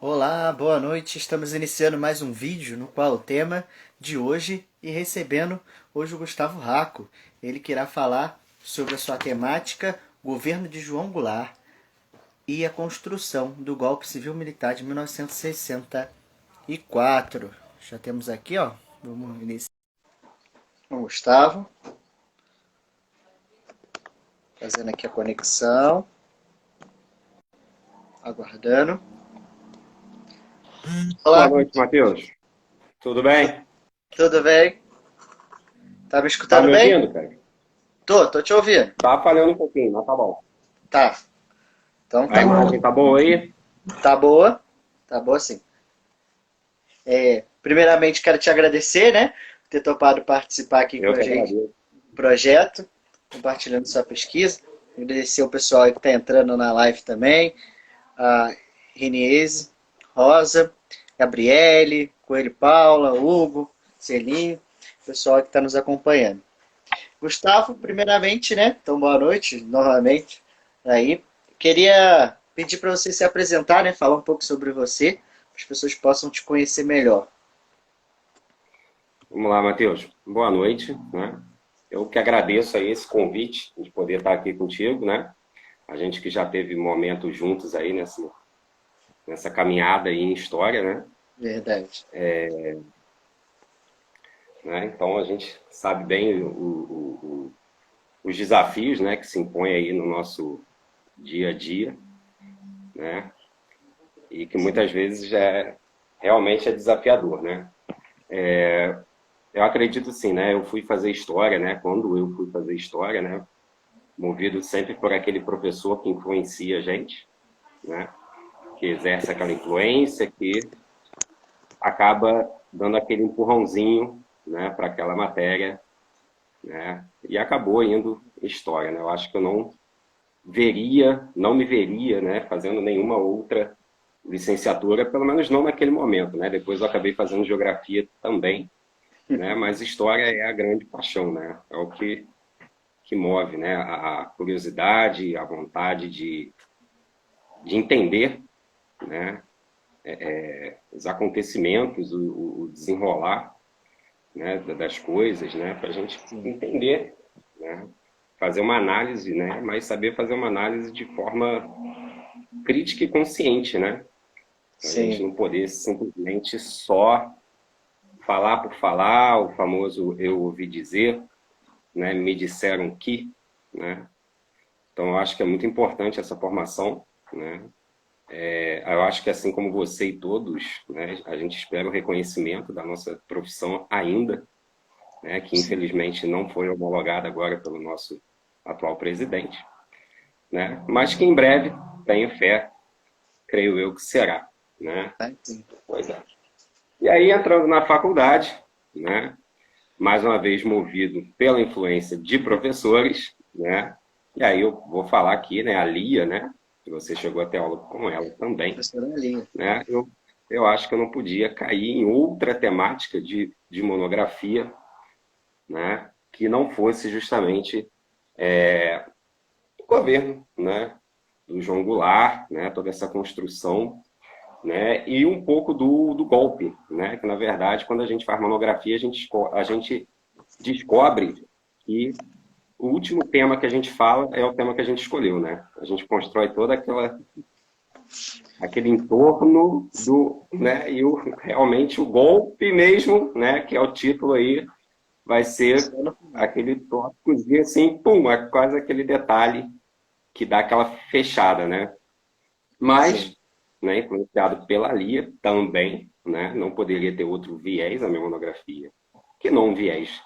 Olá, boa noite. Estamos iniciando mais um vídeo no qual o tema de hoje e recebendo hoje o Gustavo Raco. Ele que irá falar sobre a sua temática Governo de João Goulart e a construção do golpe civil-militar de 1964. Já temos aqui, ó. Vamos iniciar. O Gustavo, fazendo aqui a conexão, aguardando. Boa Olá, noite, Matheus. Tudo bem? tudo bem? Tá me Tá escutando me bem? ouvindo, cara? Tô te ouvindo. Tá falhando um pouquinho, mas tá bom. Tá, então A tá. imagem tá boa aí? Tá boa? Tá boa sim. Primeiramente, quero te agradecer, né, por ter topado participar aqui com Eu a que gente agradeço. do projeto, compartilhando sua pesquisa. Agradecer o pessoal aí que está entrando na live também, a Reniese, Rosa, Gabriele, Coelho Paula, Hugo, Celinho, pessoal que está nos acompanhando. Gustavo, primeiramente, né, então boa noite novamente aí. Queria pedir para você se apresentar, né, falar um pouco sobre você, para as pessoas possam te conhecer melhor. Vamos lá, Matheus. Boa noite, né? Eu que agradeço aí esse convite de poder estar aqui contigo, né? A gente que já teve momentos juntos aí nessa caminhada aí em história, né? Verdade. Então a gente sabe bem os desafios, né, que se impõem aí no nosso dia a dia, né? E que muitas vezes realmente é desafiador, né? Eu acredito sim, né? Eu fui fazer história, né? Quando eu fui fazer história, né? Movido sempre por aquele professor que influencia a gente, né? Que exerce aquela influência, que acaba dando aquele empurrãozinho, né? Para aquela matéria, né? E acabou indo história, né? Eu acho que eu não me veria, né? Fazendo nenhuma outra licenciatura, pelo menos não naquele momento, né? Depois eu acabei fazendo geografia também, né? Mas história é a grande paixão, né? É o que move, né? A curiosidade, a vontade de entender, né? Os acontecimentos, o desenrolar, né? Das coisas, né? Para a gente Sim. entender, né? Fazer uma análise, né? Mas saber fazer uma análise de forma crítica e consciente, né? A gente Sim. não poder simplesmente só falar por falar, o famoso eu ouvi dizer, né? Me disseram que, né? Então, eu acho que é muito importante essa formação, né? Eu acho que assim como você e todos, né, a gente espera o reconhecimento da nossa profissão ainda, né, que Sim. infelizmente não foi homologada agora pelo nosso atual presidente, né, mas que em breve, tenho fé, creio eu que será, né? Tá? Sim. Pois é. E aí, entrando na faculdade, né, mais uma vez movido pela influência de professores, né? E aí eu vou falar aqui, né, a Lia, né, que você chegou a ter aula com ela também, Professora Linha. né? Eu acho que eu não podia cair em outra temática de monografia, né, que não fosse justamente o governo, né, do João Goulart, né, toda essa construção, né, e um pouco do golpe, né, que na verdade quando a gente faz monografia a gente descobre que o último tema que a gente fala é o tema que a gente escolheu, né? A gente constrói toda aquele entorno né? E realmente o golpe mesmo, né? Que é o título aí, vai ser Só no final. aquele tópicozinho assim, pum, é quase aquele detalhe que dá aquela fechada, né? Sim. Mas, né? Influenciado pela Lia também, né? Não poderia ter outro viés a minha monografia, que não um viés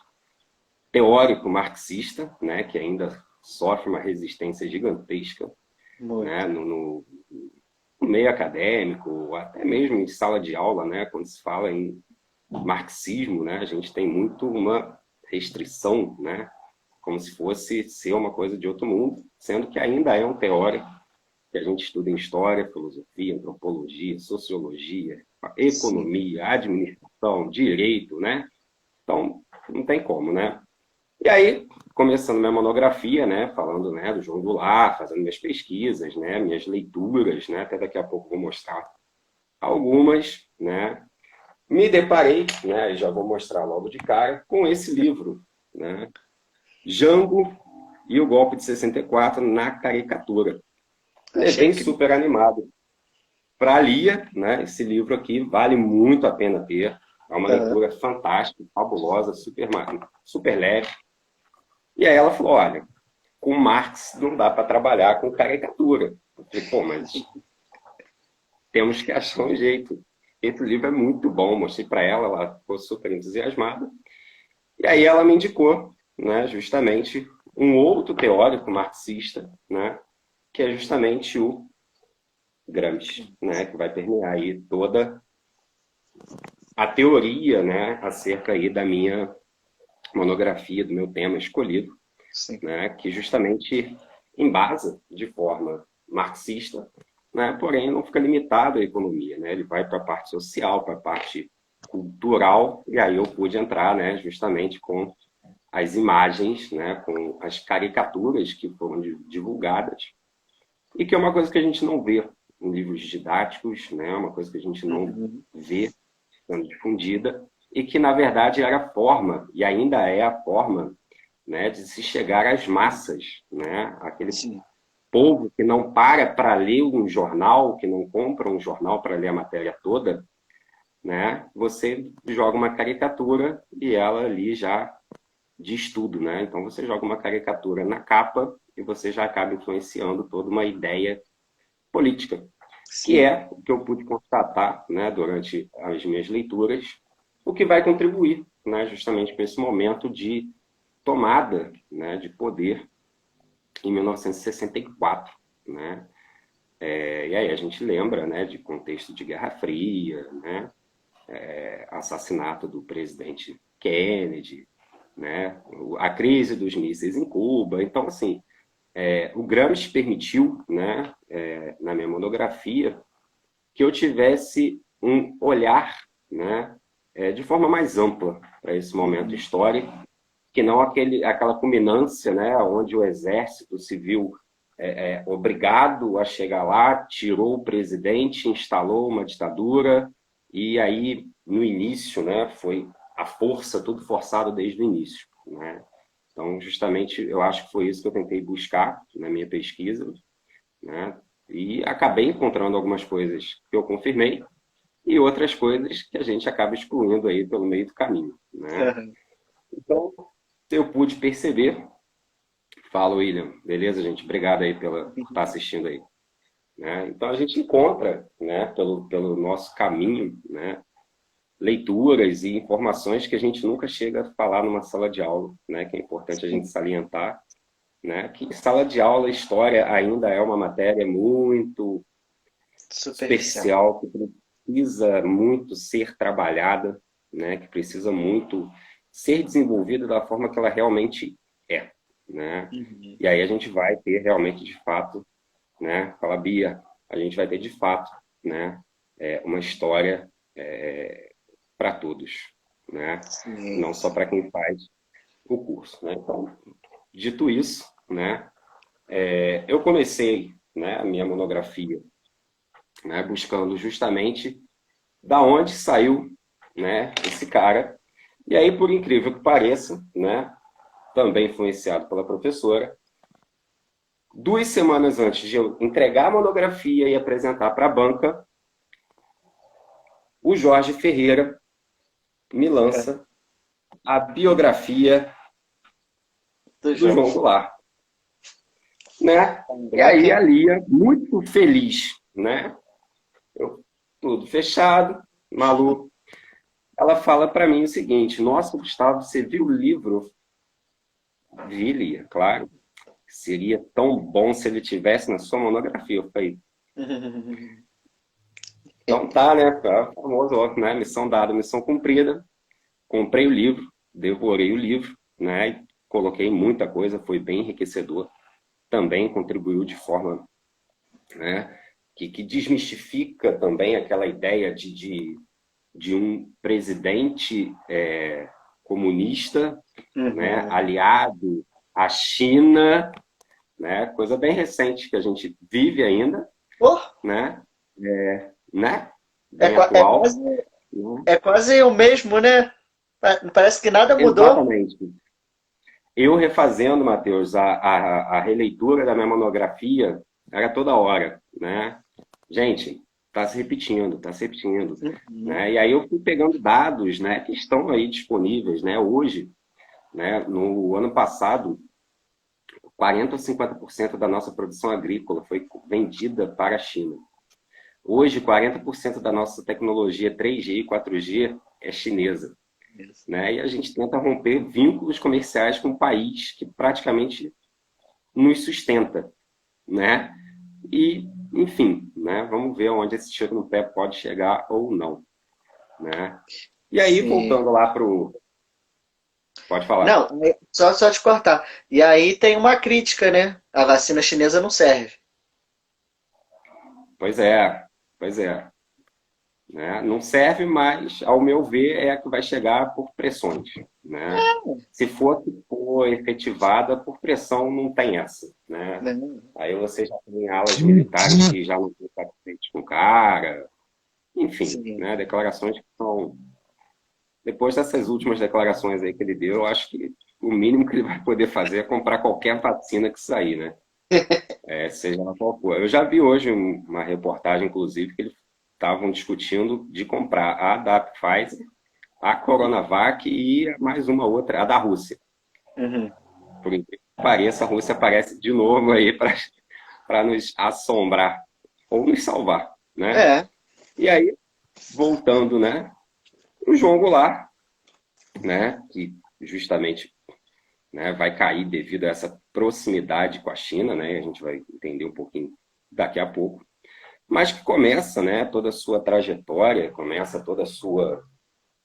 teórico marxista, né, que ainda sofre uma resistência gigantesca, né, Muito. no meio acadêmico, ou até mesmo em sala de aula, né, quando se fala em marxismo, né, a gente tem muito uma restrição, né, como se fosse ser uma coisa de outro mundo, sendo que ainda é um teórico que a gente estuda em história, filosofia, antropologia, sociologia, Sim. economia, administração, direito, né? Então, não tem como, né? E aí, começando minha monografia, né, falando, né, do João Goulart, fazendo minhas pesquisas, né, minhas leituras, né, até daqui a pouco vou mostrar algumas, né, me deparei, né, já vou mostrar logo de cara, com esse livro, né, Jango e o Golpe de 64 na Caricatura. Achei Levei que... super animado para a Lia, né, esse livro aqui vale muito a pena ter, é uma Aham. leitura fantástica, fabulosa, super leve. E aí ela falou, olha, com Marx não dá para trabalhar com caricatura. Eu falei, pô, mas temos que achar um jeito. Esse livro é muito bom, mostrei para ela, ela ficou super entusiasmada. E aí ela me indicou, né, justamente um outro teórico marxista, né, que é justamente o Gramsci, né, que vai permear aí toda a teoria, né, acerca aí da minha monografia, do meu tema escolhido, Sim. né, que justamente embasa de forma marxista, né, porém não fica limitado à economia, né, ele vai para a parte social, para a parte cultural, e aí eu pude entrar, né, justamente com as imagens, né, com as caricaturas que foram divulgadas, e que é uma coisa que a gente não vê em livros didáticos, né, uma coisa que a gente não Uhum. vê sendo difundida, e que, na verdade, era a forma, e ainda é a forma, né, de se chegar às massas, né, aquele Sim. povo que não para ler um jornal, que não compra um jornal para ler a matéria toda, né, você joga uma caricatura e ela ali já diz tudo, né? Então você joga uma caricatura na capa e você já acaba influenciando toda uma ideia política, que Sim. é o que eu pude constatar, né, durante as minhas leituras, o que vai contribuir, né, justamente para esse momento de tomada, né, de poder em 1964, né? E aí a gente lembra, né, de contexto de Guerra Fria, né, assassinato do presidente Kennedy, né, a crise dos mísseis em Cuba. Então, assim, o Gramsci permitiu, né, na minha monografia, que eu tivesse um olhar, né, de forma mais ampla para esse momento Uhum. histórico, que não aquela culminância, né, onde o exército civil obrigado a chegar lá, tirou o presidente, instalou uma ditadura, e aí, no início, né, foi a força, tudo forçado desde o início, né? Então, justamente, eu acho que foi isso que eu tentei buscar na minha pesquisa, né? E acabei encontrando algumas coisas que eu confirmei e outras coisas que a gente acaba excluindo aí pelo meio do caminho, né? Aham. Então, eu pude perceber. Fala, William. Beleza, gente? Obrigado aí por estar assistindo aí. Né? Então, a gente encontra, né, pelo nosso caminho, né, leituras e informações que a gente nunca chega a falar numa sala de aula, né, que é importante a gente Sim. salientar, né, que sala de aula, história ainda é uma matéria muito Superficial. superficial, que precisa muito ser trabalhada, né, que precisa muito ser desenvolvida da forma que ela realmente é, né? Uhum. E aí a gente vai ter realmente, de fato, né, fala Bia, a gente vai ter de fato, né, uma história para todos, né? Sim, Não só sim. para quem faz o curso, né? Então, dito isso, né, eu comecei, né, a minha monografia, né, buscando justamente da onde saiu, né, esse cara. E aí, por incrível que pareça, né, também influenciado pela professora, 2 semanas antes de eu entregar a monografia e apresentar para a banca, o Jorge Ferreira me É. lança a biografia Do do João. João Goulart, né? E Lembrar aí que... a Lia, muito feliz, né? Eu, tudo fechado, Malu, ela fala para mim o seguinte: Nossa, Gustavo, você viu o livro? Vi, Lia, claro. Seria tão bom se ele tivesse na sua monografia. Eu falei, então tá, né? Tá famoso, ó, né? Missão dada, missão cumprida. Comprei o livro, devorei o livro, né? E coloquei muita coisa, foi bem enriquecedor. Também contribuiu de forma, né, que desmistifica também aquela ideia de um presidente comunista, né, Uhum. aliado à China, né? Coisa bem recente que a gente vive ainda, Oh, né? Né? É, bem atual. quase, Né? é quase o mesmo, né? Parece que nada mudou. Exatamente. Eu refazendo, Matheus, a releitura da minha monografia era toda hora, né? Gente, está se repetindo, Uhum. né? E aí eu fui pegando dados, né, que estão aí disponíveis, né? Hoje, né, no ano passado, 40 ou 50% da nossa produção agrícola foi vendida para a China. Hoje, 40% da nossa tecnologia 3G e 4G é chinesa, Isso. né? E a gente tenta romper vínculos comerciais com um país que praticamente nos sustenta, né? E, enfim, né? Vamos ver onde esse tiro no pé pode chegar ou não, né? E aí, Sim. voltando lá pro... Pode falar. Não, só te cortar. E aí tem uma crítica, né? A vacina chinesa não serve. Pois é, pois é. Né? Não serve, mas, ao meu ver, é a que vai chegar por pressões. Né? Se for efetivada por pressão, não tem essa. Né? Né? Aí você já tem alas militares que já não tem satisfeito com o cara. Enfim, Sim. né? Declarações que são... Depois dessas últimas declarações aí que ele deu, eu acho que o mínimo que ele vai poder fazer é comprar qualquer vacina que sair, né? Seja ela qual for. Eu já vi hoje uma reportagem, inclusive, que eles estavam discutindo de comprar a da Pfizer, a Coronavac e mais uma outra, a da Rússia. Uhum. Por incrível que pareça, a Rússia aparece de novo aí para nos assombrar ou nos salvar, né? É. E aí, voltando, né? O João Goulart, né? Que justamente, né, vai cair devido a essa proximidade com a China, né? A gente vai entender um pouquinho daqui a pouco. Mas que começa, né, toda a sua trajetória, começa toda a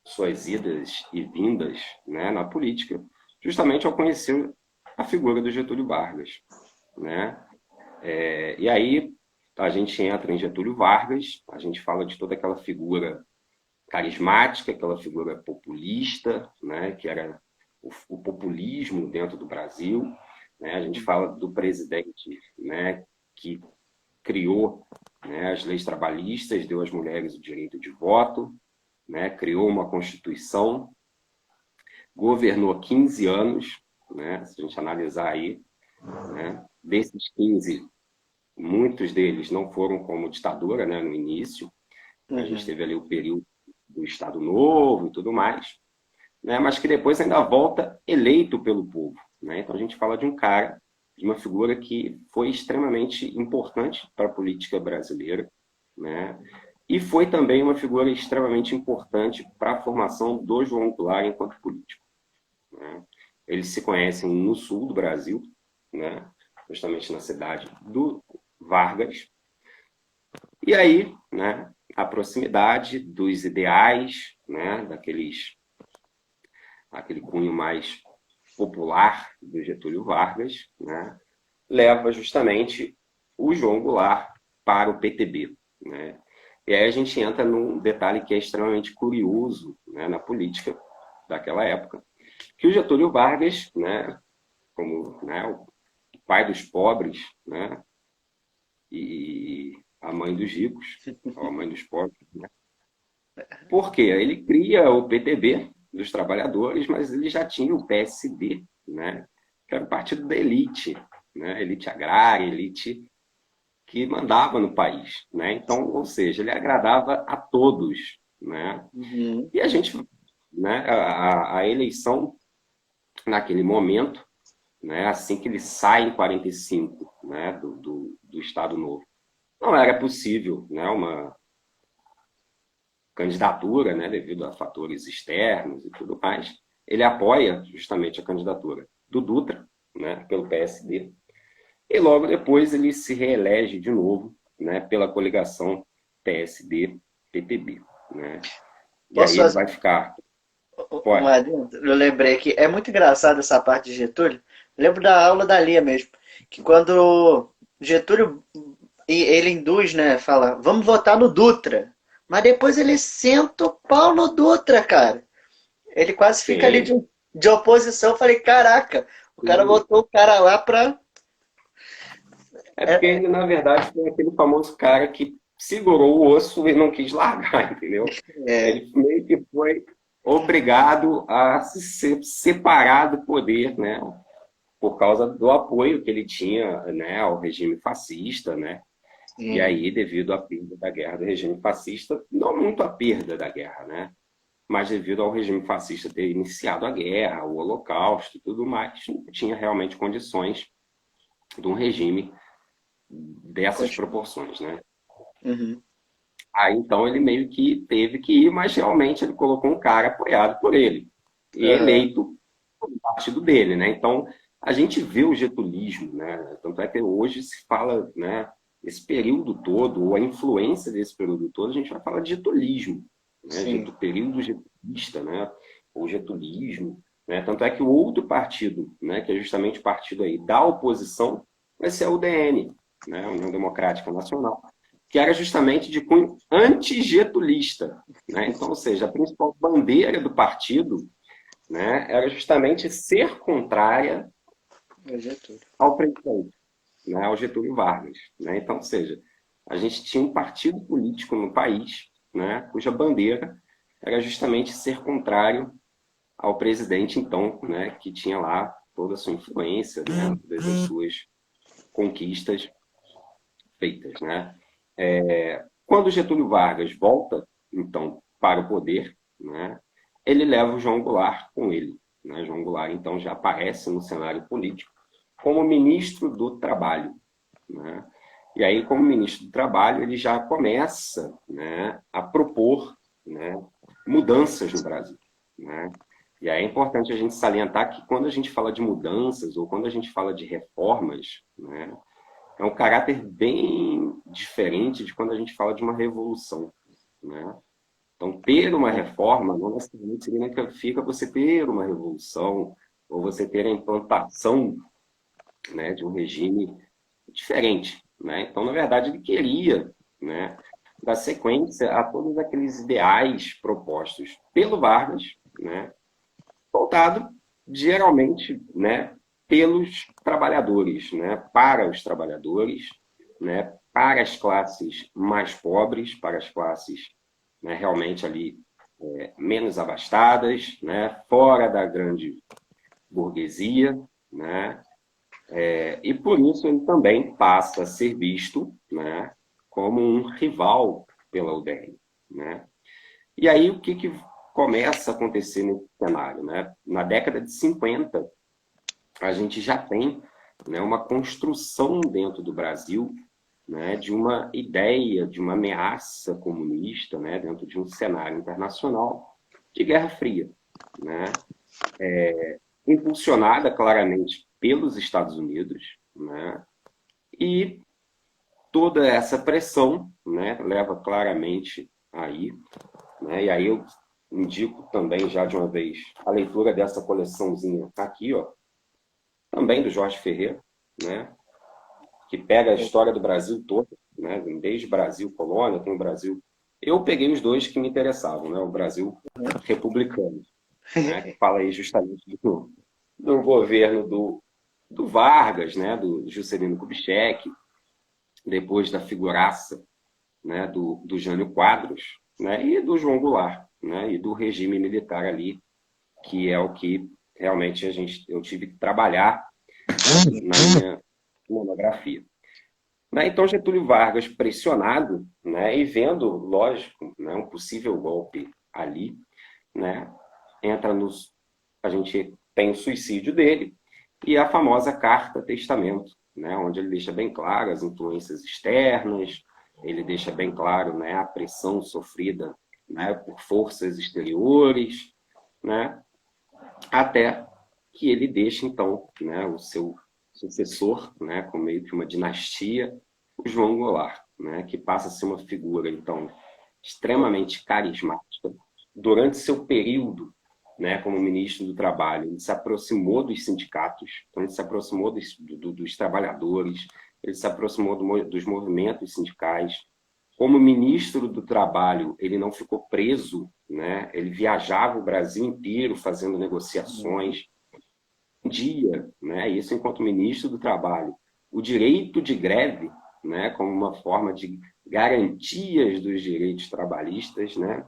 suas idas e vindas, né, na política, justamente ao conhecer a figura do Getúlio Vargas, né? E aí a gente entra em Getúlio Vargas, a gente fala de toda aquela figura carismática, aquela figura populista, né, que era o populismo dentro do Brasil, né? A gente fala do presidente, né, que criou, né, as leis trabalhistas, deu às mulheres o direito de voto, né, criou uma Constituição, governou 15 anos, né, se a gente analisar aí, né, desses 15, muitos deles não foram como ditadura, né, no início, a gente Uhum. teve ali o período do Estado Novo e tudo mais, né, mas que depois ainda volta eleito pelo povo. Né? Então a gente fala de um cara, de uma figura que foi extremamente importante para a política brasileira, né? E foi também uma figura extremamente importante para a formação do João Goulart enquanto político. Né? Eles se conhecem no sul do Brasil, né? Justamente na cidade do Vargas. E aí, né, a proximidade dos ideais, né, aquele cunho mais popular do Getúlio Vargas, né, leva justamente o João Goulart para o PTB. Né? E aí a gente entra num detalhe que é extremamente curioso, né, na política daquela época, que o Getúlio Vargas, né, como, né, o pai dos pobres, né, e a mãe dos ricos, ou a mãe dos pobres, né? Por quê? Ele cria o PTB dos trabalhadores, mas ele já tinha o PSD, né, que era o partido da elite, né, elite agrária, elite que mandava no país, né? Então, ou seja, ele agradava a todos, né? Uhum. E a gente, né? A eleição naquele momento, né? Assim que ele sai em 45, né? Do Estado Novo, não era possível, né? Uma candidatura, né? Devido a fatores externos e tudo mais. Ele apoia justamente a candidatura do Dutra, né? Pelo PSD. E logo depois ele se reelege de novo, né, pela coligação PSD-PTB. Né? E aí Posso ele fazer vai ficar. um Pode. adendo? Eu lembrei que é muito engraçado essa parte de Getúlio. Eu lembro da aula da Lia mesmo, que quando Getúlio ele induz, né, fala, vamos votar no Dutra. Mas depois ele senta o pau no Dutra, cara. Ele quase fica ali Sim. de oposição. Eu falei, caraca, o cara Sim. botou o cara lá pra. É porque É, ele, na verdade, foi aquele famoso cara que segurou o osso e não quis largar, entendeu? É, Ele meio que foi obrigado a se separar do poder, né? Por causa do apoio que ele tinha, né, ao regime fascista, né? E sim, aí, devido à perda da guerra do regime fascista, não muito a perda da guerra, né? Mas devido ao regime fascista ter iniciado a guerra, o Holocausto e tudo mais, não tinha realmente condições de um regime dessas continua. proporções, né? Uhum. Aí, então, ele meio que teve que ir, mas realmente ele colocou um cara apoiado por ele e Aham. eleito pelo partido dele, né? Então, a gente vê o getulismo, né? Tanto é que hoje se fala, né? Esse período todo, ou a influência desse período todo, a gente vai falar de getulismo, né? Sim, Período getulista, né? Ou getulismo, né? Tanto é que o outro partido, né? Que é justamente o partido aí da oposição, vai ser a UDN, né? União Democrática Nacional, que era justamente de cunho antigetulista, né? Então, ou seja, a principal bandeira do partido, né, era justamente ser contrária é Getúlio. ao presidente, né, ao Getúlio Vargas, né? Então, ou seja, a gente tinha um partido político no país, né, cuja bandeira era justamente ser contrário ao presidente, então, né, que tinha lá toda a sua influência, né, todas as suas conquistas feitas, né? Quando Getúlio Vargas volta, então, para o poder, né, ele leva o João Goulart com ele, né? João Goulart, então, já aparece no cenário político como ministro do Trabalho, né? E aí, como ministro do Trabalho, ele já começa, né, a propor, né, mudanças no Brasil, né? E aí é importante a gente salientar que quando a gente fala de mudanças ou quando a gente fala de reformas, né, é um caráter bem diferente de quando a gente fala de uma revolução, né? Então, ter uma reforma não necessariamente significa você ter uma revolução ou você ter a implantação, né, de um regime diferente, né? Então, na verdade, ele queria, né, dar sequência a todos aqueles ideais propostos pelo Vargas, né, voltado geralmente, né, pelos trabalhadores, né, para os trabalhadores, né, para as classes mais pobres, para as classes, né, realmente ali menos abastadas, né, fora da grande burguesia, né, e por isso ele também passa a ser visto, né, como um rival pela UDR, né. E aí o que começa a acontecer nesse cenário, né? Na década de 50, a gente já tem, né, uma construção dentro do Brasil, né, de uma ideia, de uma ameaça comunista, né, dentro de um cenário internacional de Guerra Fria, né, impulsionada claramente pelos Estados Unidos, né, e toda essa pressão, né, leva claramente aí, né, e aí eu indico também já de uma vez a leitura dessa coleçãozinha aqui, ó, também do Jorge Ferreira, né, que pega a história do Brasil todo, né, desde Brasil colônia, tem o Brasil. Eu peguei os dois que me interessavam, né, o Brasil republicano, né, que fala aí justamente do governo do Vargas, né, do Juscelino Kubitschek, depois da figuraça, né, do Jânio Quadros, né, e do João Goulart, né, e do regime militar ali, que é o que realmente eu tive que trabalhar na minha monografia. Né? Então, Getúlio Vargas, pressionado, né, e vendo, lógico, né, um possível golpe ali, né, entra nos. A gente tem o suicídio dele e a famosa carta testamento, né, onde ele deixa bem claro as influências externas, ele deixa bem claro, né, a pressão sofrida, né, por forças exteriores, né, até que ele deixa, então, né, o seu sucessor, né, com meio que uma dinastia, o João Goulart, né, que passa a ser uma figura, então, extremamente carismática. Durante seu período, né, como ministro do Trabalho, ele se aproximou dos sindicatos, então ele se aproximou dos trabalhadores, ele se aproximou dos movimentos sindicais. Como ministro do Trabalho, ele não ficou preso, né? Ele viajava o Brasil inteiro fazendo negociações. Um dia, né? Isso enquanto ministro do Trabalho, o direito de greve, né? Como uma forma de garantias dos direitos trabalhistas, né?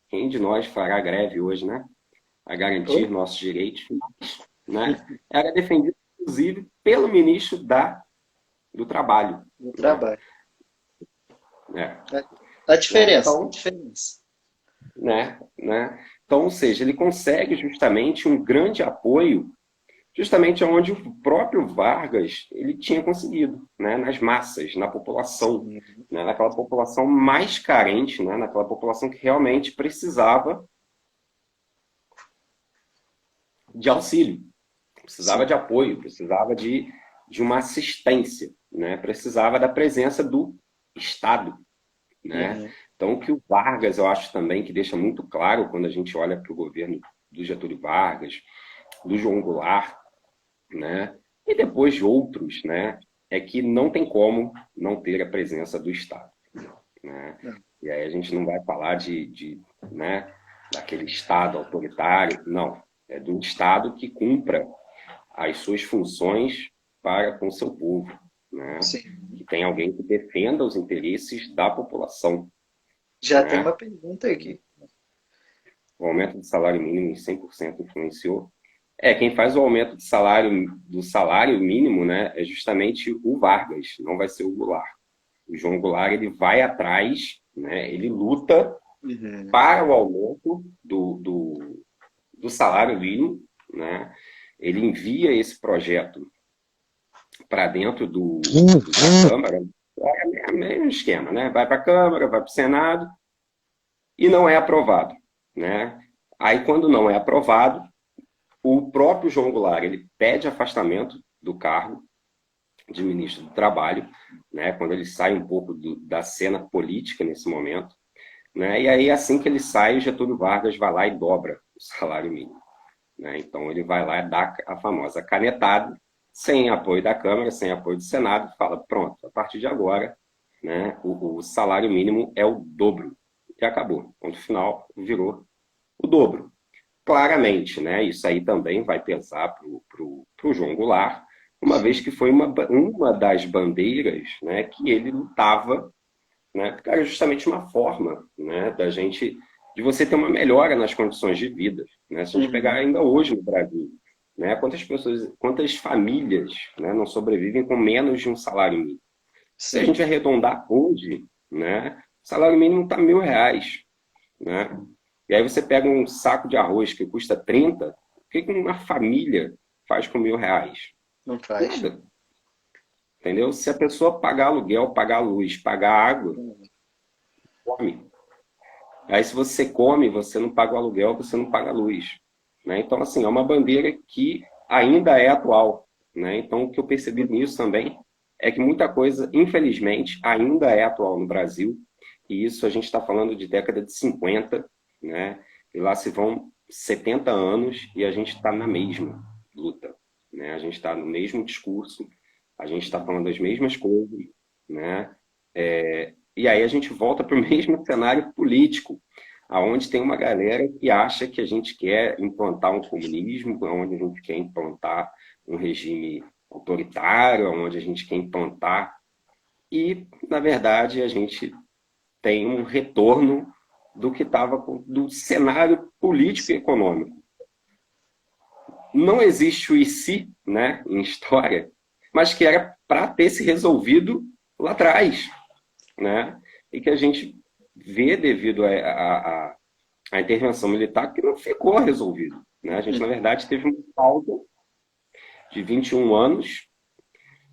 Quem de nós fará greve hoje, né? A garantir nossos direitos, né? Era defendido, inclusive, pelo ministro do Trabalho. No trabalho. Né? A diferença. Então, então, ou seja, ele consegue justamente um grande apoio, justamente onde o próprio Vargas ele tinha conseguido, né? Nas massas, na população, né? Naquela população mais carente, né? Naquela população que realmente precisava de auxílio, precisava de apoio, precisava de uma assistência, né? Precisava da presença do Estado, né? Então, o que o Vargas, eu acho também que deixa muito claro quando a gente olha para o governo do Getúlio Vargas, do João Goulart, né? E depois de outros, né? É que não tem como não ter a presença do Estado, né? E aí a gente não vai falar né, daquele Estado autoritário, não. É do Estado que cumpra as suas funções para com o seu povo, né? Que tem alguém que defenda os interesses da população. Já tem uma pergunta aqui. O aumento do salário mínimo em 100% influenciou? Quem faz o aumento do salário mínimo, né, é justamente o Vargas, não vai ser o Goulart. O João Goulart, ele vai atrás, né, ele luta para o aumento do salário mínimo, né? Ele envia esse projeto para dentro da Câmara, é o mesmo esquema, né? Vai para a Câmara, vai para o Senado e não é aprovado, né? Aí, quando não é aprovado, o próprio João Goulart ele pede afastamento do cargo de ministro do Trabalho, né? Quando ele sai um pouco da cena política nesse momento, né? E aí, assim que ele sai, o Getúlio Vargas vai lá e dobra o salário mínimo, né? Então, ele vai lá e dá a famosa canetada, sem apoio da Câmara, sem apoio do Senado, fala, pronto, a partir de agora, né, o salário mínimo é o dobro. E acabou. Ponto final, virou o dobro. Claramente, né, isso aí também vai pesar para o João Goulart, uma vez que foi uma das bandeiras, né, que ele lutava, né, porque era justamente uma forma, né, de você ter uma melhora nas condições de vida, né? Se a gente pegar ainda hoje no Brasil, né, quantas famílias, né, não sobrevivem com menos de um salário mínimo? Se a gente arredondar hoje, né, o salário mínimo está R$1.000, né? E aí você pega um saco de arroz que custa 30, o que uma família faz com R$1.000? Não faz. Nada. Entendeu? Se a pessoa pagar aluguel, pagar luz, pagar água, come. Aí se você come, você não paga o aluguel, você não paga a luz, né? Então, assim, é uma bandeira que ainda é atual, né? Então, o que eu percebi nisso também é que muita coisa, infelizmente, ainda é atual no Brasil, e isso a gente está falando de década de 50, né? E lá se vão 70 anos e a gente está na mesma luta, né? A gente está no mesmo discurso, a gente está falando as mesmas coisas, né? E aí a gente volta para o mesmo cenário político, onde tem uma galera que acha que a gente quer implantar um comunismo, onde a gente quer implantar um regime autoritário, onde a gente quer implantar. E, na verdade, a gente tem um retorno do que estava do cenário político e econômico. Não existe o e se, né, em história, mas que era para ter se resolvido lá atrás, né? E que a gente vê devido à intervenção militar que não ficou resolvido, né? A gente, na verdade, teve uma pausa de 21 anos.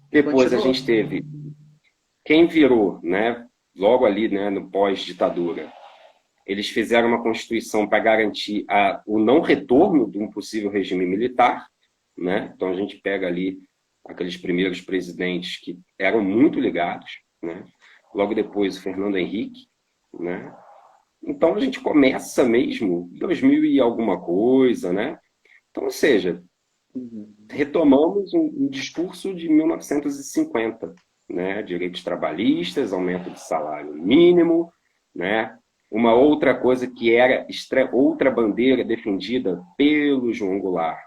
Depois a gente teve quem virou, né? Logo ali, né, no pós-ditadura, eles fizeram uma constituição para garantir o não retorno de um possível regime militar, né? Então a gente pega ali aqueles primeiros presidentes que eram muito ligados, né? Logo depois o Fernando Henrique, né? Então a gente começa mesmo em 2000 e alguma coisa, né? Então, ou seja, retomamos um discurso de 1950, né? Direitos trabalhistas, aumento de salário mínimo, né? Uma outra coisa que era outra bandeira defendida pelo João Goulart,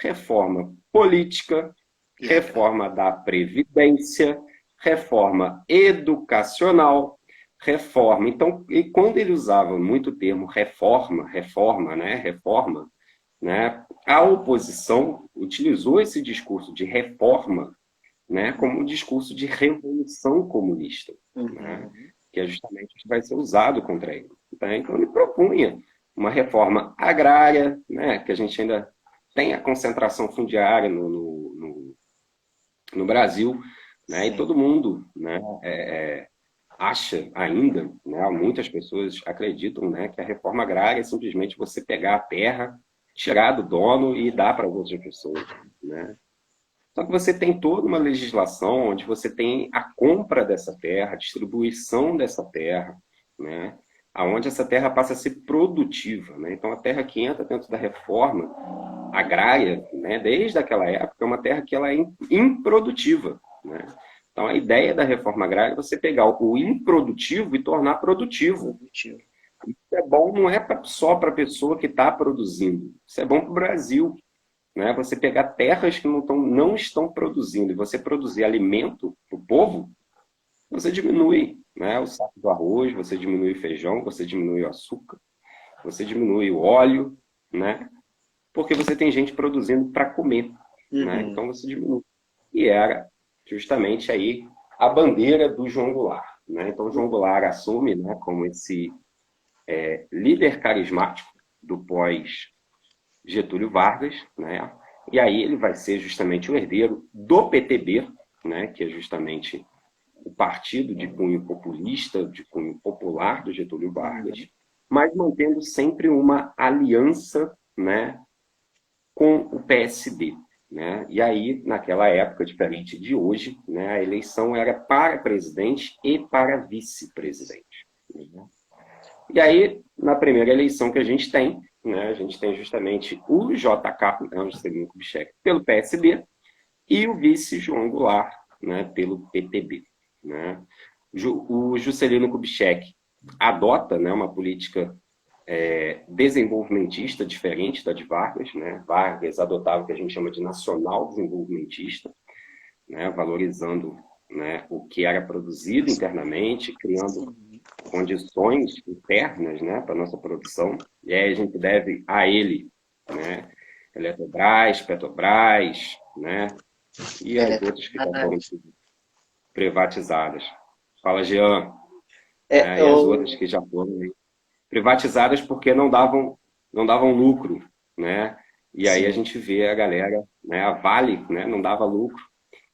reforma política, reforma da Previdência, reforma educacional, reforma. Então, e quando ele usava muito o termo reforma, né, a oposição utilizou esse discurso de reforma, né, como um discurso de revolução comunista, né, que é justamente o que vai ser usado contra ele. Tá? Então, ele propunha uma reforma agrária, né, que a gente ainda tem a concentração fundiária no Brasil, né, e todo mundo, né, acha ainda, né, muitas pessoas acreditam, né, que a reforma agrária é simplesmente você pegar a terra, tirar do dono e dar para outras pessoas, né? Só que você tem toda uma legislação onde você tem a compra dessa terra, a distribuição dessa terra, né? Aonde essa terra passa a ser produtiva, né? Então a terra que entra dentro da reforma agrária, né, desde aquela época, é uma terra que ela é improdutiva, né? Então a ideia da reforma agrária é você pegar o improdutivo e tornar produtivo. Isso é bom não é só para a pessoa que está produzindo, isso é bom para o Brasil. Né? Você pegar terras que não estão produzindo e você produzir alimento para o povo, você diminui, né, o saco do arroz, você diminui o feijão, você diminui o açúcar, você diminui o óleo, né? Porque você tem gente produzindo para comer, né? Então você diminui. E era justamente aí a bandeira do João Goulart, né? Então o João Goulart assume, né, como esse líder carismático do pós Getúlio Vargas, né? E aí ele vai ser justamente o herdeiro do PTB, né? Que é justamente o partido de cunho populista, de cunho popular do Getúlio Vargas, mas mantendo sempre uma aliança, né, com o PSD, né? E aí, naquela época, diferente de hoje, né, a eleição era para presidente e para vice-presidente. Né? E aí, na primeira eleição que a gente tem, né, a gente tem justamente o JK, né, o Juscelino Kubitschek, pelo PSB, e o vice João Goulart, né, pelo PTB. Né? O Juscelino Kubitschek adota, né, uma política desenvolvimentista diferente da de Vargas. Né? Vargas adotava o que a gente chama de nacional desenvolvimentista, né, valorizando, né, o que era produzido internamente, criando condições internas, né, para a nossa produção. E aí a gente deve a ele, né, Eletrobras, Petrobras, né, e as outras que já foram privatizadas. Fala, Jean. E as outras que já foram privatizadas porque não davam lucro, né? E aí a gente vê a galera, né, a Vale, né, não dava lucro.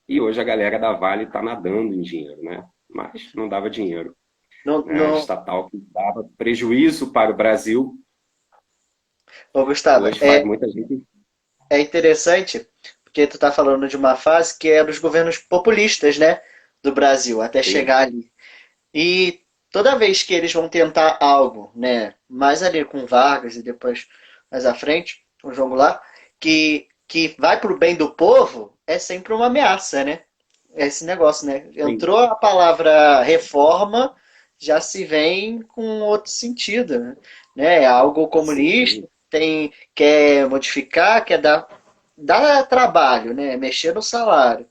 E hoje a galera da Vale está nadando em dinheiro, né? Mas não dava dinheiro. Né? A estatal que dava prejuízo para o Brasil. Ô, Gustavo, hoje faz muita gente. É interessante, porque tu tá falando de uma fase que é dos governos populistas, né? Do Brasil, até chegar ali. E toda vez que eles vão tentar algo, né? Mais ali com Vargas e depois mais à frente, com o João Goulart, que vai pro bem do povo, é sempre uma ameaça, né? Esse negócio, né? Entrou a palavra reforma, já se vem com outro sentido, né? É algo comunista, quer modificar, quer dar trabalho, né? Mexer no salário,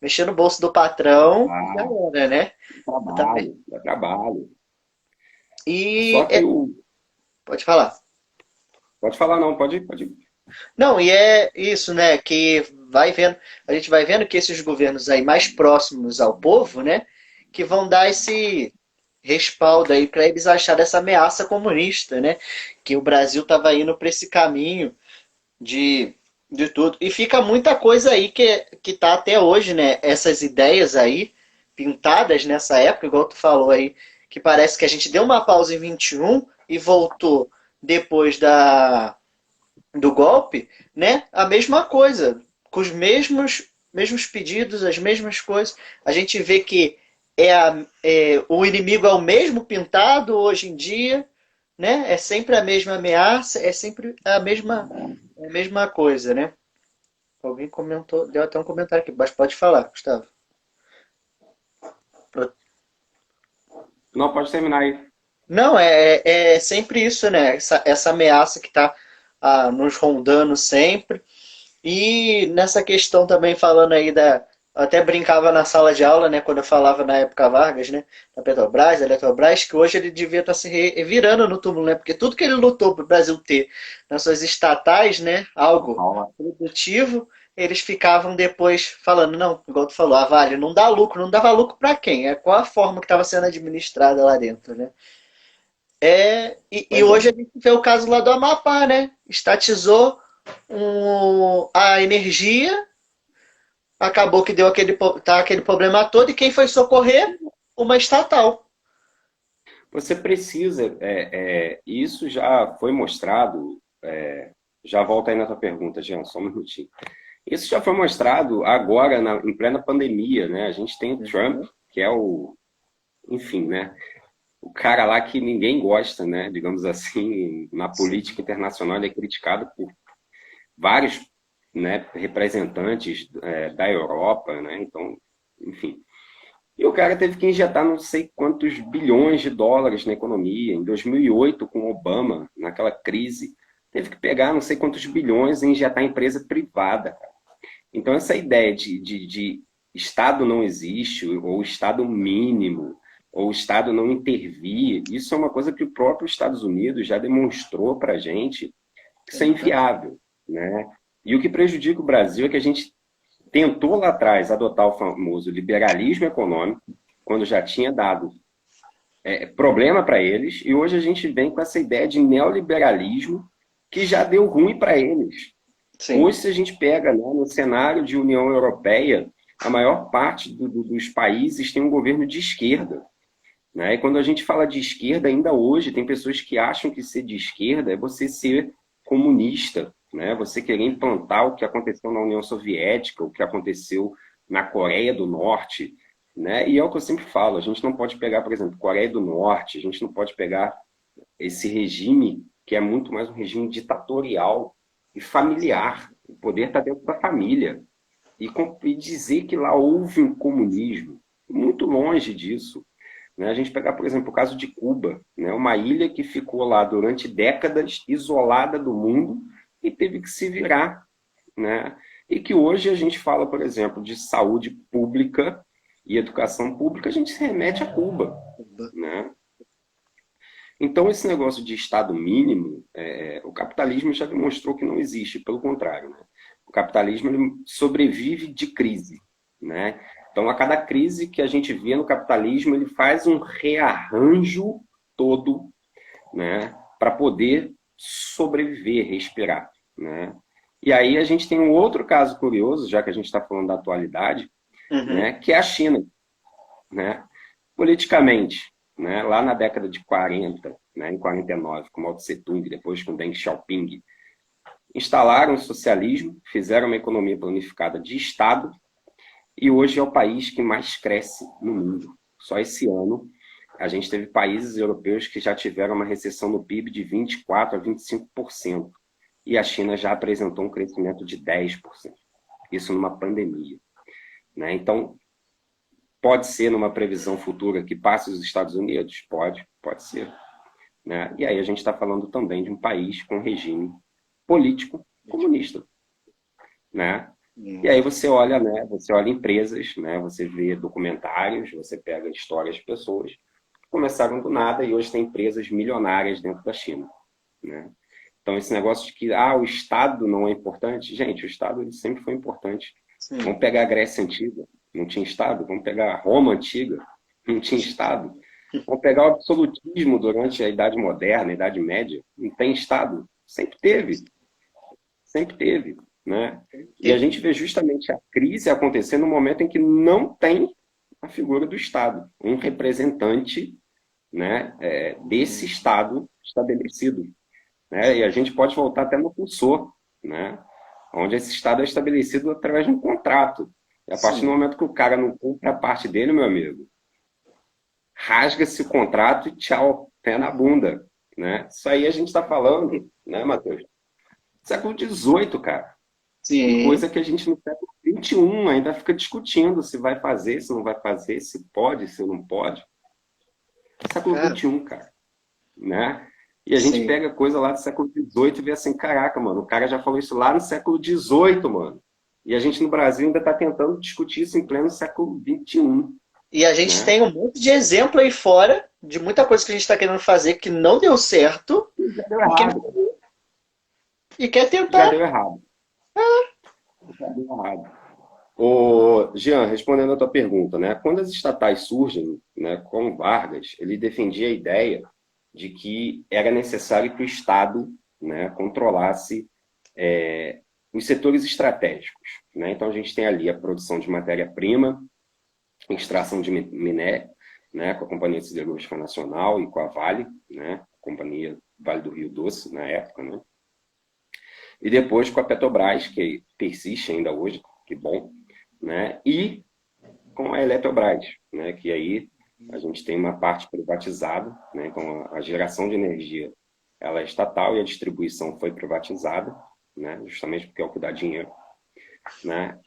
mexer no bolso do patrão, já era, né? Dá trabalho. E Só que pode falar. Pode falar, não, pode. Não, e é isso, né? Que a gente vai vendo que esses governos aí mais próximos ao povo, né? Que vão dar esse respaldo aí para eles acharem essa ameaça comunista, né? Que o Brasil estava indo para esse caminho de tudo. E fica muita coisa aí que tá até hoje, né? Essas ideias aí, pintadas nessa época, igual tu falou aí, que parece que a gente deu uma pausa em 21 e voltou depois do golpe, né? A mesma coisa, com os mesmos pedidos, as mesmas coisas. A gente vê que o inimigo é o mesmo pintado hoje em dia, né? É sempre a mesma ameaça, é sempre a mesma coisa, né? Alguém comentou, deu até um comentário aqui, mas pode falar, Gustavo. Não, pode terminar aí. Não, é sempre isso, né? Essa ameaça que está nos rondando sempre. E nessa questão também falando aí Eu até brincava na sala de aula, né, quando eu falava na época Vargas, né, da Petrobras, da Eletrobras, que hoje ele devia estar se revirando no túmulo, né, porque tudo que ele lutou para o Brasil ter nas suas estatais, né, algo Paula. produtivo, eles ficavam depois falando, não, igual tu falou, a Vale não dá lucro, não dava lucro para quem? É qual a forma que estava sendo administrada lá dentro, né? E Pois é. hoje a gente vê o caso lá do Amapá, né? Estatizou a energia, acabou que deu aquele problema todo, e quem foi socorrer? Uma estatal. Você precisa, isso já foi mostrado, já volta aí na tua pergunta, Jean, só um minutinho. Isso já foi mostrado agora, em plena pandemia, né? A gente tem o Trump, que é enfim, né? O cara lá que ninguém gosta, né? Digamos assim, na política internacional ele é criticado por vários, né, representantes da Europa, né? Então, enfim. E o cara teve que injetar não sei quantos bilhões de dólares na economia. Em 2008, com Obama, naquela crise, teve que pegar não sei quantos bilhões e injetar em empresa privada. Então, essa ideia de Estado não existe, ou Estado mínimo, ou Estado não intervir, isso é uma coisa que o próprio Estados Unidos já demonstrou para a gente que isso é inviável, né? E o que prejudica o Brasil é que a gente tentou lá atrás adotar o famoso liberalismo econômico, quando já tinha dado problema para eles, e hoje a gente vem com essa ideia de neoliberalismo que já deu ruim para eles. Sim. Hoje, se a gente pega, né, no cenário de União Europeia, a maior parte dos países tem um governo de esquerda. Né? E quando a gente fala de esquerda, ainda hoje, tem pessoas que acham que ser de esquerda é você ser comunista, né? Você querer implantar o que aconteceu na União Soviética, o que aconteceu na Coreia do Norte. Né? E é o que eu sempre falo, a gente não pode pegar, por exemplo, Coreia do Norte, a gente não pode pegar esse regime que é muito mais um regime ditatorial e familiar. O poder está dentro da família. E dizer que lá houve um comunismo, muito longe disso. Né? A gente pegar, por exemplo, o caso de Cuba, né? Uma ilha que ficou lá durante décadas, isolada do mundo, e teve que se virar. Né? E que hoje a gente fala, por exemplo, de saúde pública e educação pública, a gente se remete a Cuba. Né? Então, esse negócio de Estado mínimo, o capitalismo já demonstrou que não existe, pelo contrário. Né? O capitalismo ele sobrevive de crise. Né? Então, a cada crise que a gente vê no capitalismo, ele faz um rearranjo todo, né, para poder sobreviver, respirar. Né? E aí a gente tem um outro caso curioso, já que a gente está falando da atualidade, né, que é a China. Né? Politicamente, né, lá na década de 40, né, em 49, com Mao Tse-tung, depois com Deng Xiaoping, instalaram o socialismo, fizeram uma economia planificada de Estado, e hoje é o país que mais cresce no mundo. Só esse ano, a gente teve países europeus que já tiveram uma recessão no PIB de 24% a 25%, e a China já apresentou um crescimento de 10%. Isso numa pandemia. Né? Então, pode ser numa previsão futura que passe os Estados Unidos? Pode ser. Né? E aí a gente está falando também de um país com regime político comunista. Né? E aí você olha, né? Você olha empresas, né? Você vê documentários, você pega histórias de pessoas que começaram do nada e hoje tem empresas milionárias dentro da China. Né? Então esse negócio de que o Estado não é importante, gente, o Estado ele sempre foi importante. Sim. Vamos pegar a Grécia Antiga, não tinha Estado. Vamos pegar a Roma Antiga, não tinha Estado. Vamos pegar o absolutismo durante a Idade Moderna, a Idade Média, não tem Estado. Sempre teve. Sempre teve. Né? E a gente vê justamente a crise acontecer no momento em que não tem a figura do Estado, um representante, né, desse Estado estabelecido. Né? E a gente pode voltar até no Rousseau, né? Onde esse Estado é estabelecido através de um contrato. E a partir do momento que o cara não cumpre a parte dele, meu amigo, rasga-se o contrato e tchau, pé na bunda. Né? Isso aí a gente está falando, né, Matheus? Século XVIII, cara. Sim. Coisa que a gente no século XXI ainda fica discutindo se vai fazer, se não vai fazer, se pode, se não pode. Século XXI, cara. Né? E a gente pega coisa lá do século XVIII e vê assim, caraca, mano, o cara já falou isso lá no século XVIII, mano. E a gente no Brasil ainda está tentando discutir isso em pleno século XXI, E a gente né? tem um monte de exemplo aí fora de muita coisa que a gente está querendo fazer que não deu certo Já deu e, que, errado, e quer já tentar. deu errado, já deu errado. Ô, Jean, respondendo a tua pergunta, né? Quando as estatais surgem, né, com Vargas, ele defendia a ideia de que era necessário que o Estado, né, controlasse os setores estratégicos, né? Então a gente tem ali a produção de matéria-prima, extração de minério, né, com a Companhia Siderúrgica Nacional e com a Vale, né, Companhia Vale do Rio Doce na época, né? E depois com a Petrobras, que persiste ainda hoje, que bom, né? E com a Eletrobras, né? Que aí a gente tem uma parte privatizada, né? Então a geração de energia ela é estatal e a distribuição foi privatizada, né? Justamente porque é o que dá dinheiro, né?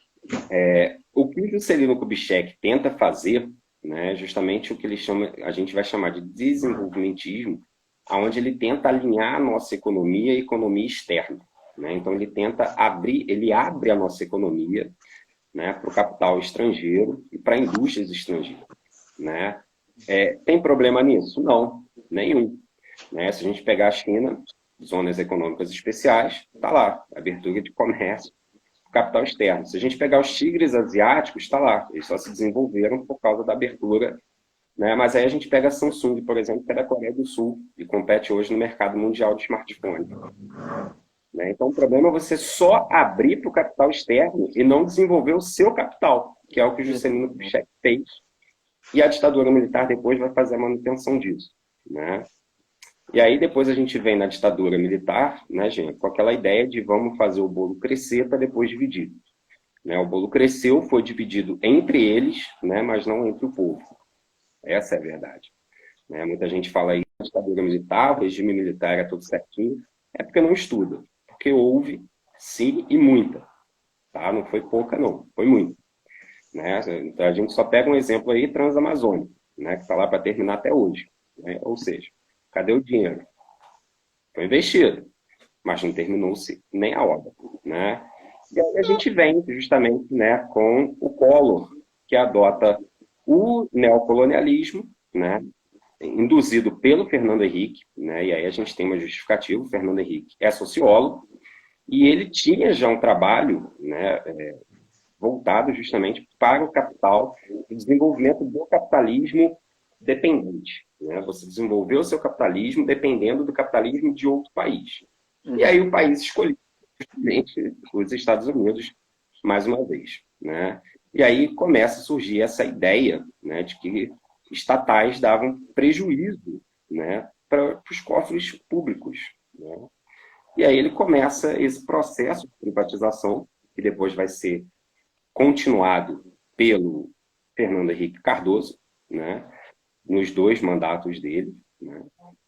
O que o Juscelino Kubitschek tenta fazer, né? Justamente o que ele chama, a gente vai chamar de desenvolvimentismo, aonde ele tenta alinhar a nossa economia à economia externa, né? Então ele tenta abrir, ele abre a nossa economia, né, para o capital estrangeiro e para indústrias estrangeiras, né? Tem problema nisso? Não, nenhum. Né? Se a gente pegar a China, zonas econômicas especiais, está lá, abertura de comércio, capital externo. Se a gente pegar os tigres asiáticos, está lá, eles só se desenvolveram por causa da abertura, né? Mas aí a gente pega a Samsung, por exemplo, que é da Coreia do Sul e compete hoje no mercado mundial de smartphone. Né? Então, o problema é você só abrir para o capital externo e não desenvolver o seu capital, que é o que o Juscelino Kubitschek fez. E a ditadura militar depois vai fazer a manutenção disso. Né? E aí depois a gente vem na ditadura militar, né, gente, com aquela ideia de vamos fazer o bolo crescer para depois dividir. Né? O bolo cresceu, foi dividido entre eles, né, mas não entre o povo. Essa é a verdade. Né? Muita gente fala aí que a ditadura militar, o regime militar é tudo certinho. É porque não estuda. Porque houve, sim, e muita. Tá? Não foi pouca, não. Foi muita. Né? Então a gente só pega um exemplo aí, Transamazônica, né? Que está lá para terminar até hoje. Né? Ou seja, cadê o dinheiro? Foi investido, mas não terminou-se nem a obra. Né? E aí a gente vem justamente, né, com o Collor, que adota o neocolonialismo, né, induzido pelo Fernando Henrique, né, e aí a gente tem uma justificativa, o Fernando Henrique é sociólogo, e ele tinha já um trabalho, né, voltado justamente para o capital, o desenvolvimento do capitalismo dependente. Né? Você desenvolveu o seu capitalismo dependendo do capitalismo de outro país. E aí o país escolheu justamente os Estados Unidos, mais uma vez. Né? E aí começa a surgir essa ideia, né, de que estatais davam prejuízo, né, para os cofres públicos. Né? E aí ele começa esse processo de privatização, que depois vai ser continuado pelo Fernando Henrique Cardoso, né, nos dois mandatos dele. Né?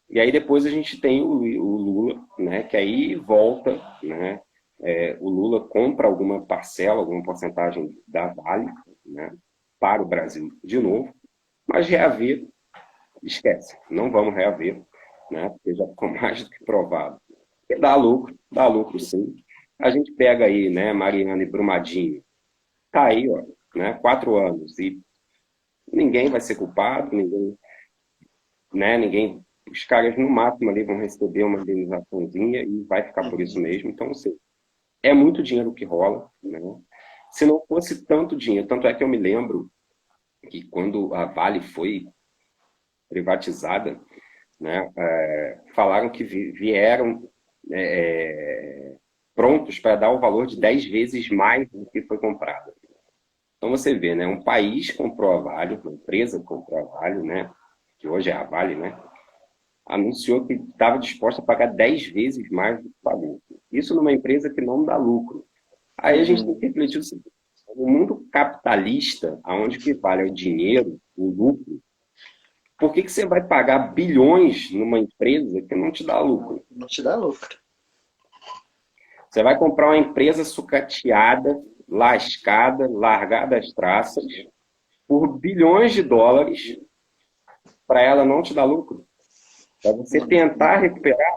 E aí depois a gente tem o Lula, né, que aí volta, né, o Lula compra alguma parcela, alguma porcentagem da Vale, né, para o Brasil de novo, mas reaver, esquece, não vamos reaver, né, porque já ficou mais do que provado. E dá lucro sim. A gente pega aí, né, Mariana e Brumadinho, tá aí, ó, né, 4 anos, e ninguém vai ser culpado, ninguém, né, ninguém, os caras no máximo ali vão receber uma indenizaçãozinha e vai ficar por isso mesmo. Então, assim, é muito dinheiro que rola, né? Se não fosse tanto dinheiro, tanto é que eu me lembro que quando a Vale foi privatizada, né, falaram que vieram prontos para dar o valor de 10 vezes mais do que foi comprado. Então você vê, né, um país comprou a Vale, uma empresa comprou a Vale, né, que hoje é a Vale, né, anunciou que estava disposta a pagar 10 vezes mais do que pagou. Isso numa empresa que não dá lucro. Aí a gente tem que refletir o seguinte: no mundo capitalista, aonde que vale o dinheiro, o lucro, por que você vai pagar bilhões numa empresa que não te dá lucro? Não te dá lucro. Você vai comprar uma empresa sucateada, lascada, largada às traças, por bilhões de dólares, para ela não te dar lucro. Para você tentar recuperar,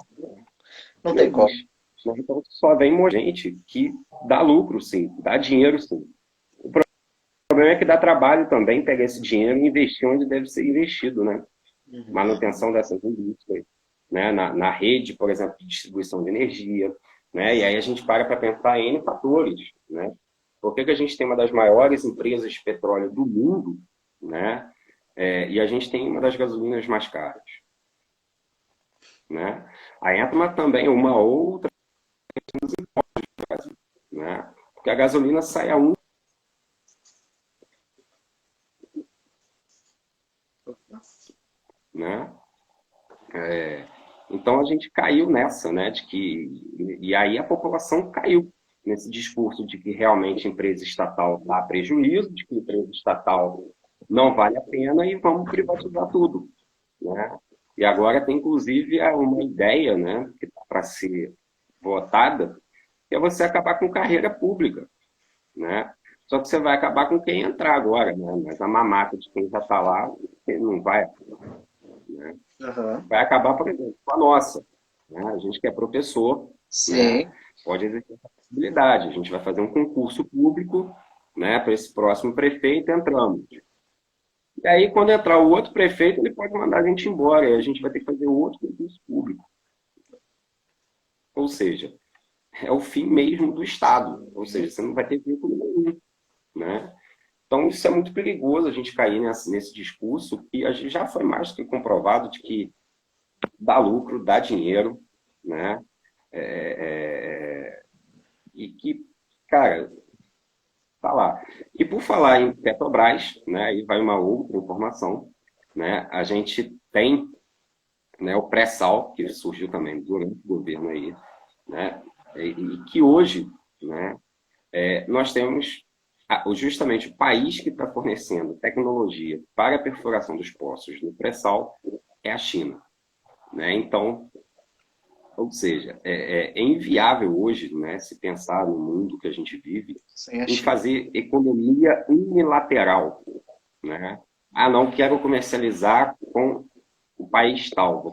Não não tem como. existe. né? Então só vem gente que dá lucro, sim, dá dinheiro, sim. O problema é que dá trabalho também pegar esse dinheiro e investir onde deve ser investido, né? Manutenção dessas indústrias, né? Na rede, por exemplo, de distribuição de energia, né? E aí a gente para pensar em N fatores, né? Por que a gente tem uma das maiores empresas de petróleo do mundo, né? E a gente tem uma das gasolinas mais caras, né? Aí entra também uma outra, né? Porque a gasolina sai a um, né? Então a gente caiu nessa, né? E aí a população caiu nesse discurso de que realmente a empresa estatal dá prejuízo, de que a empresa estatal não vale a pena e vamos privatizar tudo, né? E agora tem inclusive uma ideia, né? Que está para ser votada, que é você acabar com carreira pública, né? Só que você vai acabar com quem entrar agora, né? Mas a mamata de quem já está lá, não vai, né? Vai acabar, por exemplo, com a nossa, né? A gente que é professor, né? Sim. Pode exercer essa possibilidade. A gente vai fazer um concurso público, né? Para esse próximo prefeito, entramos. E aí, quando entrar o outro prefeito, ele pode mandar a gente embora, e a gente vai ter que fazer outro concurso público. Ou seja, é o fim mesmo do Estado. Ou seja, você não vai ter vínculo nenhum, né? Então, isso é muito perigoso, a gente cair nesse discurso, que a gente já foi mais do que comprovado de que dá lucro, dá dinheiro, né? E que, cara, tá lá. E por falar em Petrobras, né? Aí vai uma outra informação, né? A gente tem, né, o pré-sal, que surgiu também durante o governo aí, né? E que hoje, né? Nós temos justamente o país que está fornecendo tecnologia para a perfuração dos poços no pré-sal é a China, né? Então, ou seja, é inviável hoje, né, se pensar no mundo que a gente vive, em fazer economia unilateral, né? Ah, não quero comercializar com o país tal.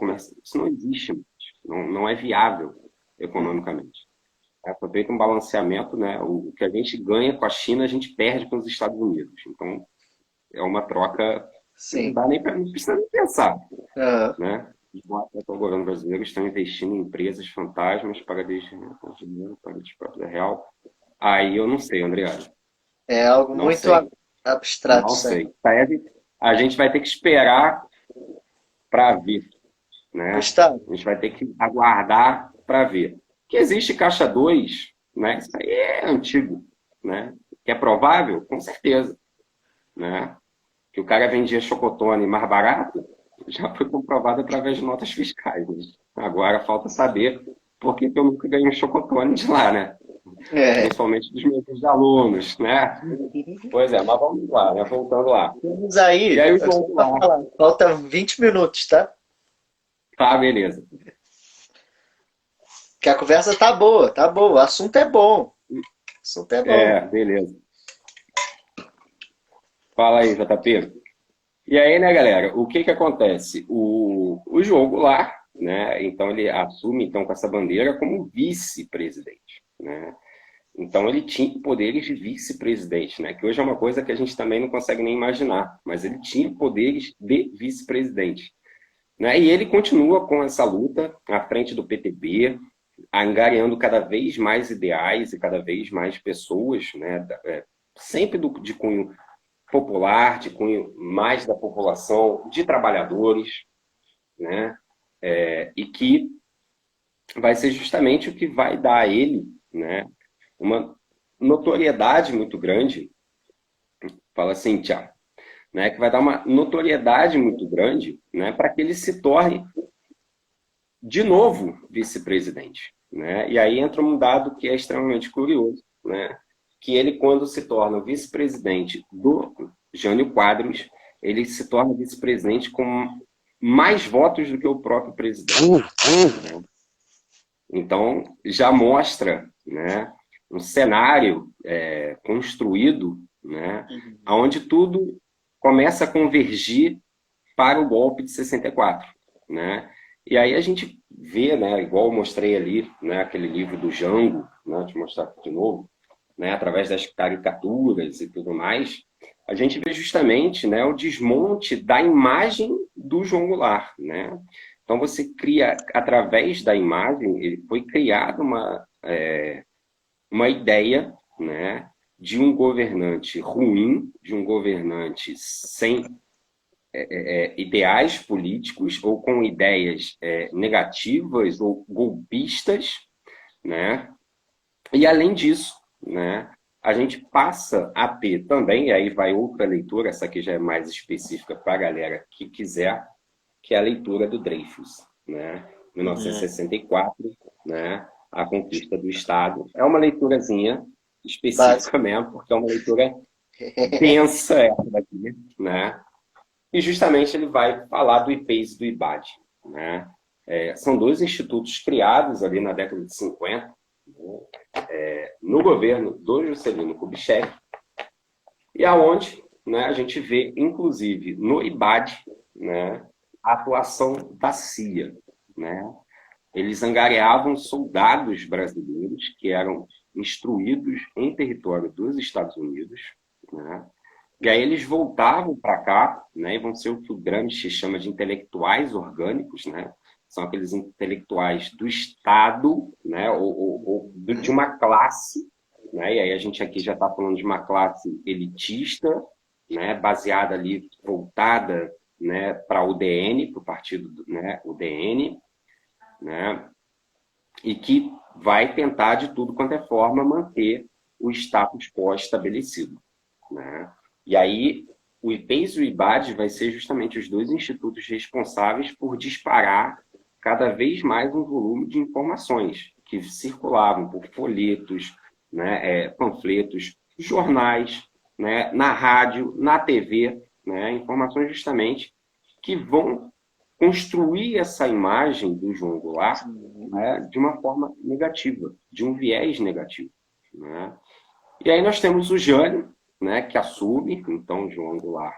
Isso não existe, não é viável economicamente. Foi feito um balanceamento, né? O que a gente ganha com a China, a gente perde com os Estados Unidos. Então, é uma troca que não precisa nem pensar, né? O governo brasileiro estão investindo em empresas fantasmas para dinheiro para o real. Aí eu não sei, Andreado. É algo não muito sei. abstrato. Não sei. A gente vai ter que esperar para ver, né? Gustavo. A gente vai ter que aguardar para ver. Que existe caixa 2, né? Isso aí é antigo, né? Que é provável? Com certeza, né? Que o cara vendia chocotone mais barato, já foi comprovado através de notas fiscais. Né? Agora falta saber por que eu nunca ganhei um chocotone de lá, né? Principalmente dos meus alunos, né? Pois é, mas vamos lá, né? Voltando lá. Vamos aí. E aí o João lá. Falta 20 minutos, tá? Tá, beleza. Que a conversa tá boa, tá boa. O assunto é bom. O assunto é bom. Beleza. Fala aí, JP. E aí, né, galera, o que acontece? O João Goulart, né, então ele assume então com essa bandeira como vice-presidente, né? Então ele tinha poderes de vice-presidente, né, que hoje é uma coisa que a gente também não consegue nem imaginar, mas ele tinha poderes de vice-presidente, né? E ele continua com essa luta à frente do PTB, angariando cada vez mais ideais e cada vez mais pessoas, né, sempre de cunho popular, de cunho mais da população, de trabalhadores, né? E que vai ser justamente o que vai dar a ele, né, uma notoriedade muito grande, fala assim, Tiago, né, que vai dar uma notoriedade muito grande, né, para que ele se torne de novo vice-presidente, né? E aí entra um dado que é extremamente curioso, né? Que ele, quando se torna vice-presidente do Jânio Quadros, ele se torna vice-presidente com mais votos do que o próprio presidente. Né? Então, já mostra, né, um cenário construído, né, onde tudo começa a convergir para o golpe de 64. Né? E aí a gente vê, né, igual eu mostrei ali, né, aquele livro do Jango, né, deixa eu mostrar aqui de novo, né, através das caricaturas e tudo mais, a gente vê justamente, né, o desmonte da imagem do João Goulart, né? Então você cria, através da imagem, ele foi criada uma ideia, né, de um governante ruim, de um governante sem ideais políticos ou com ideias negativas ou golpistas, né? E além disso, né, a gente passa a ter também, e aí vai outra leitura, essa aqui já é mais específica para a galera que quiser, que é a leitura do Dreyfus, né? 1964, né? A Conquista do Estado. É uma leiturazinha específica Básico. mesmo, porque é uma leitura densa essa daqui, né? E justamente ele vai falar do IPES e do IBAD, né? São dois institutos criados ali na década de 50, no governo do Juscelino Kubitschek, e aonde, né, a gente vê, inclusive, no IBAD, né, a atuação da CIA, né? Eles angariavam soldados brasileiros que eram instruídos em território dos Estados Unidos, né? E aí eles voltavam para cá, né? E vão ser o que o Gramsci chama de intelectuais orgânicos, né? São aqueles intelectuais do Estado, né? Ou de uma classe, né? E aí a gente aqui já está falando de uma classe elitista, né? Baseada ali, voltada, né? Para o UDN, para o partido, né? UDN, né? E que vai tentar de tudo quanto é forma manter o status quo estabelecido, né? E aí o IPES e o IBAD vai ser justamente os dois institutos responsáveis por disparar cada vez mais um volume de informações que circulavam por folhetos, né, panfletos, jornais, né, na rádio, na TV, né, informações justamente que vão construir essa imagem do João Goulart, né, de uma forma negativa, de um viés negativo, né? E aí nós temos o Jânio, né, que assume, então João Goulart,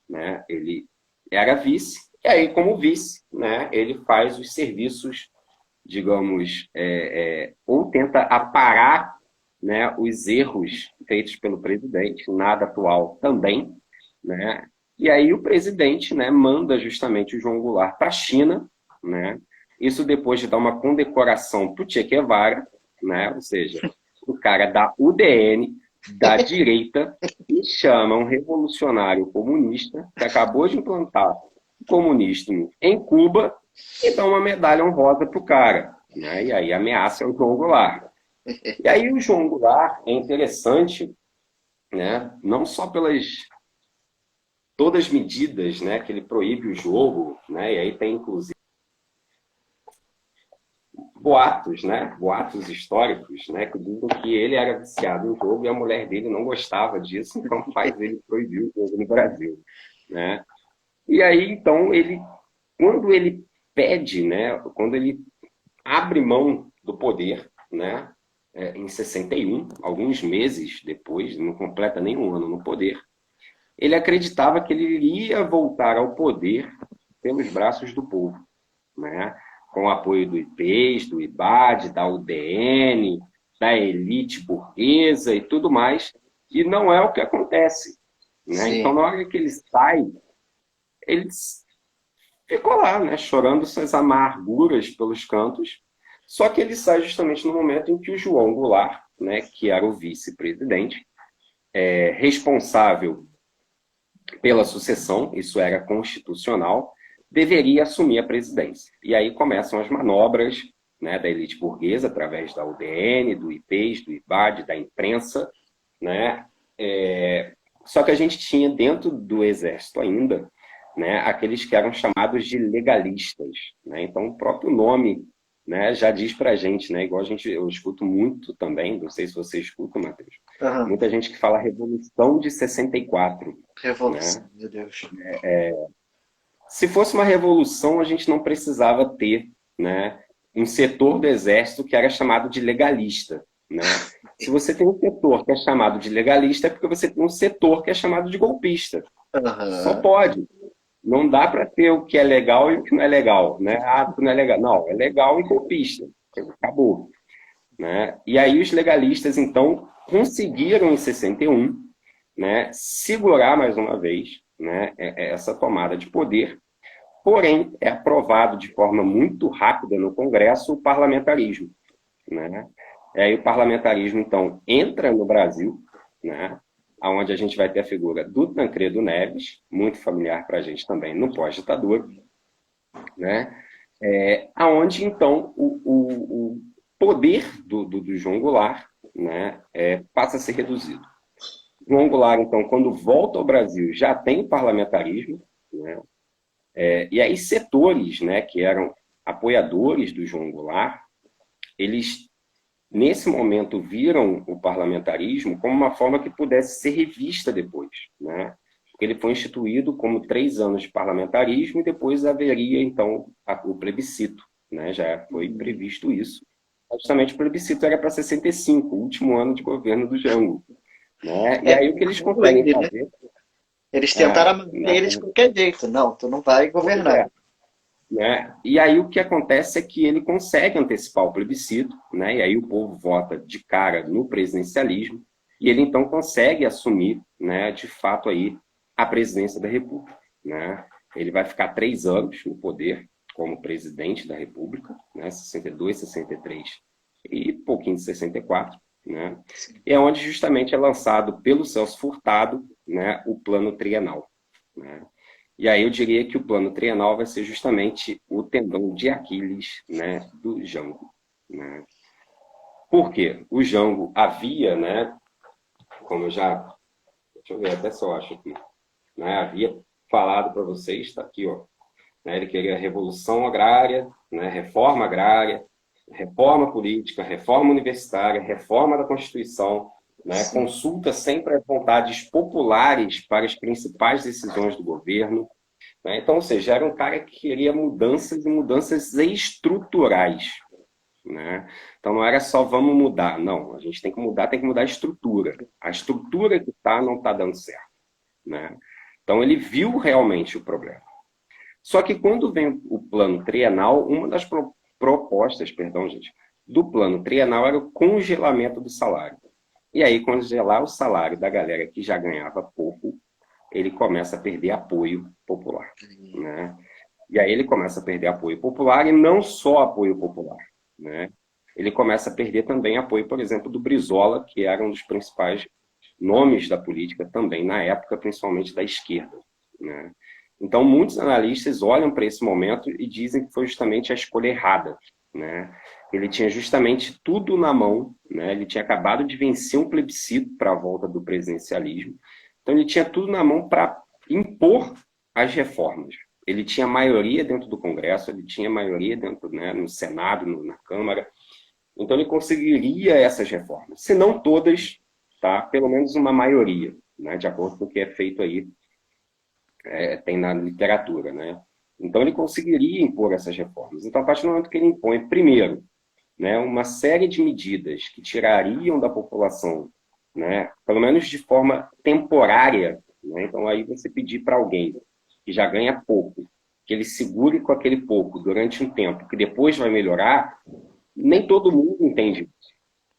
né, ele era vice, e aí como vice, né, ele faz os serviços, digamos, ou tenta aparar, né, os erros feitos pelo presidente, nada atual também, né? E aí o presidente, né, manda justamente o João Goulart para a China, né? Isso depois de dar uma condecoração para o Che Guevara, né? Ou seja, o cara da UDN, da direita, que chama um revolucionário comunista que acabou de implantar o comunismo em Cuba e dá uma medalha honrosa para o cara, né? E aí ameaça o João Goulart. E aí o João Goulart é interessante, né? Não só pelas todas as medidas, né, que ele proíbe o jogo, né? E aí tem inclusive boatos, né? Boatos históricos, né? Que dizem que ele era viciado em jogo e a mulher dele não gostava disso, então o pai dele proibiu o jogo no Brasil, né? E aí, então, quando ele pede, né? Quando ele abre mão do poder, né? Em 61, alguns meses depois, não completa nem um ano no poder, ele acreditava que ele iria voltar ao poder pelos braços do povo, né? Com o apoio do IPES, do IBAD, da UDN, da elite burguesa e tudo mais, e não é o que acontece, né? Então, Sim. na hora que ele sai, ele ficou lá, né, chorando suas amarguras pelos cantos, só que ele sai justamente no momento em que o João Goulart, né, que era o vice-presidente, responsável pela sucessão, isso era constitucional, deveria assumir a presidência. E aí começam as manobras, né, da elite burguesa, através da UDN, do IPES, do IBAD, da imprensa, né? Só que a gente tinha dentro do exército ainda, né, aqueles que eram chamados de legalistas, né? Então o próprio nome, né, já diz pra gente, né, igual eu escuto muito também, não sei se você escuta, Matheus, Uhum. muita gente que fala Revolução de 64, Revolução, né? meu Deus. Se fosse uma revolução, a gente não precisava ter, né, um setor do exército que era chamado de legalista, né? Se você tem um setor que é chamado de legalista, é porque você tem um setor que é chamado de golpista. Só Uhum. pode. Não dá para ter o que é legal e o que não é legal, né? Ah, tu não é legal. Não, é legal e golpista. Acabou, né? E aí os legalistas, então, conseguiram em 61, né, segurar mais uma vez, né, essa tomada de poder. Porém, é aprovado de forma muito rápida no Congresso o parlamentarismo, né? E aí o parlamentarismo, então, entra no Brasil, né, onde a gente vai ter a figura do Tancredo Neves, muito familiar para a gente também no pós-ditadura, né? Aonde, então, o poder do João Goulart, né, passa a ser reduzido. João Goulart, então, quando volta ao Brasil, já tem parlamentarismo, né? E aí setores, né, que eram apoiadores do João Goulart, eles, nesse momento, viram o parlamentarismo como uma forma que pudesse ser revista depois, né? Porque ele foi instituído como 3 anos de parlamentarismo e depois haveria, então, o plebiscito, né? Já foi previsto isso. Justamente o plebiscito era para 65, o último ano de governo do Jango, né? E aí o que eles conseguem Né? fazer... Eles tentaram manter ele de qualquer jeito. Não, tu não vai governar. Né? E aí o que acontece é que ele consegue antecipar o plebiscito, né? E aí o povo vota de cara no presidencialismo, e ele então consegue assumir, né, de fato aí, a presidência da República, né? Ele vai ficar 3 anos no poder como presidente da República, né? 62, 63 e pouquinho de 64, né? E é onde justamente é lançado pelo Celso Furtado, né, o Plano Trienal, né? E aí eu diria que o Plano Trienal vai ser justamente o tendão de Aquiles, né, do Jango, né? Por quê? O Jango havia, né, como eu já... Deixa eu ver até se eu acho aqui. Né, havia falado para vocês, está aqui, ó, né, ele queria revolução agrária, né, reforma agrária, reforma política, reforma universitária, reforma da Constituição, né, consulta sempre às vontades populares para as principais decisões do governo, né? Então, ou seja, era um cara que queria mudanças e mudanças estruturais, né? Então não era só vamos mudar, não, a gente tem que mudar a estrutura. A estrutura que não está dando certo, né? Então ele viu realmente o problema. Só que quando vem o plano trienal, uma das propostas, perdão, gente, do plano trienal era o congelamento do salário. E aí, congelar o salário da galera que já ganhava pouco, ele começa a perder apoio popular, né? E aí ele começa a perder apoio popular e não só apoio popular, né? Ele começa a perder também apoio, por exemplo, do Brizola, que era um dos principais nomes da política também na época, principalmente da esquerda, né? Então, muitos analistas olham para esse momento e dizem que foi justamente a escolha errada, né? Ele tinha justamente tudo na mão, né? Ele tinha acabado de vencer um plebiscito para a volta do presidencialismo, então ele tinha tudo na mão para impor as reformas. Ele tinha maioria dentro do Congresso, ele tinha maioria dentro, né, no Senado, na Câmara, então ele conseguiria essas reformas, se não todas, tá? Pelo menos uma maioria, né? De acordo com o que é feito aí, tem na literatura, né? Então ele conseguiria impor essas reformas. Então, a partir do momento que ele impõe, primeiro, né, uma série de medidas que tirariam da população, né, pelo menos de forma temporária, né? Então aí você pedir para alguém que já ganha pouco, que ele segure com aquele pouco durante um tempo, que depois vai melhorar, nem todo mundo entende isso.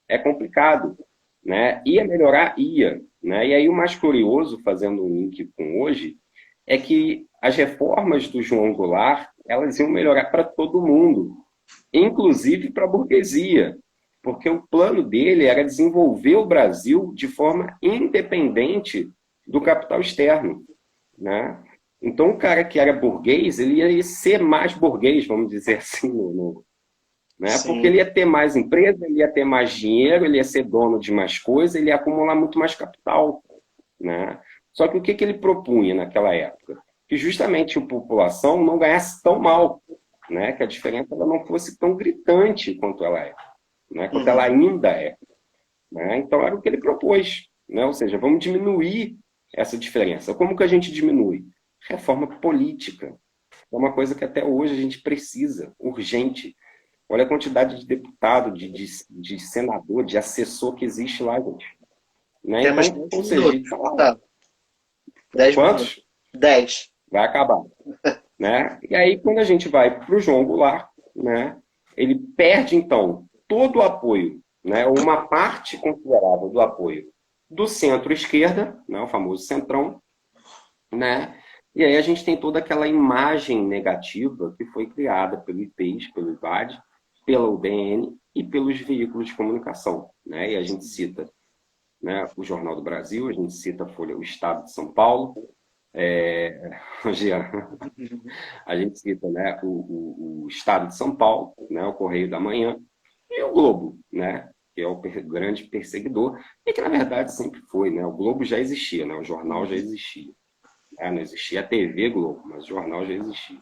É complicado, né? Ia melhorar? Ia, né? E aí o mais curioso, fazendo um link com hoje, é que as reformas do João Goulart, elas iam melhorar para todo mundo, inclusive para a burguesia, porque o plano dele era desenvolver o Brasil de forma independente do capital externo, né? Então, o cara que era burguês, ele ia ser mais burguês, vamos dizer assim, né? Porque ele ia ter mais empresa, ele ia ter mais dinheiro, ele ia ser dono de mais coisas, ele ia acumular muito mais capital, né? Só que o que ele propunha naquela época? Que justamente a população não ganhasse tão mal, né? Que a diferença ela não fosse tão gritante quanto ela é, né? Quanto ela ainda é, né? Então era o que ele propôs, né? Ou seja, vamos diminuir essa diferença. Como que a gente diminui? Reforma política. É uma coisa que até hoje a gente precisa, urgente. Olha a quantidade de deputado, de senador, de assessor que existe lá, gente. Né? Então, ou seja, tá. 10 quantos? minutos. 10. vai acabar, né? E aí, quando a gente vai para o João Goulart, né, ele perde, então, todo o apoio, né, uma parte considerável do apoio do centro-esquerda, né, o famoso centrão, né? E aí a gente tem toda aquela imagem negativa que foi criada pelo IPES, pelo IVAD, pela UDN e pelos veículos de comunicação, né? E a gente cita, né, o Jornal do Brasil, a gente cita a Folha, o Estado de São Paulo, Jean, a gente cita, né, o Estado de São Paulo, né, o Correio da Manhã e o Globo, né, que é o grande perseguidor e que na verdade sempre foi, né? O Globo já existia, né? O jornal já existia. Não existia a TV Globo, mas o jornal já existia.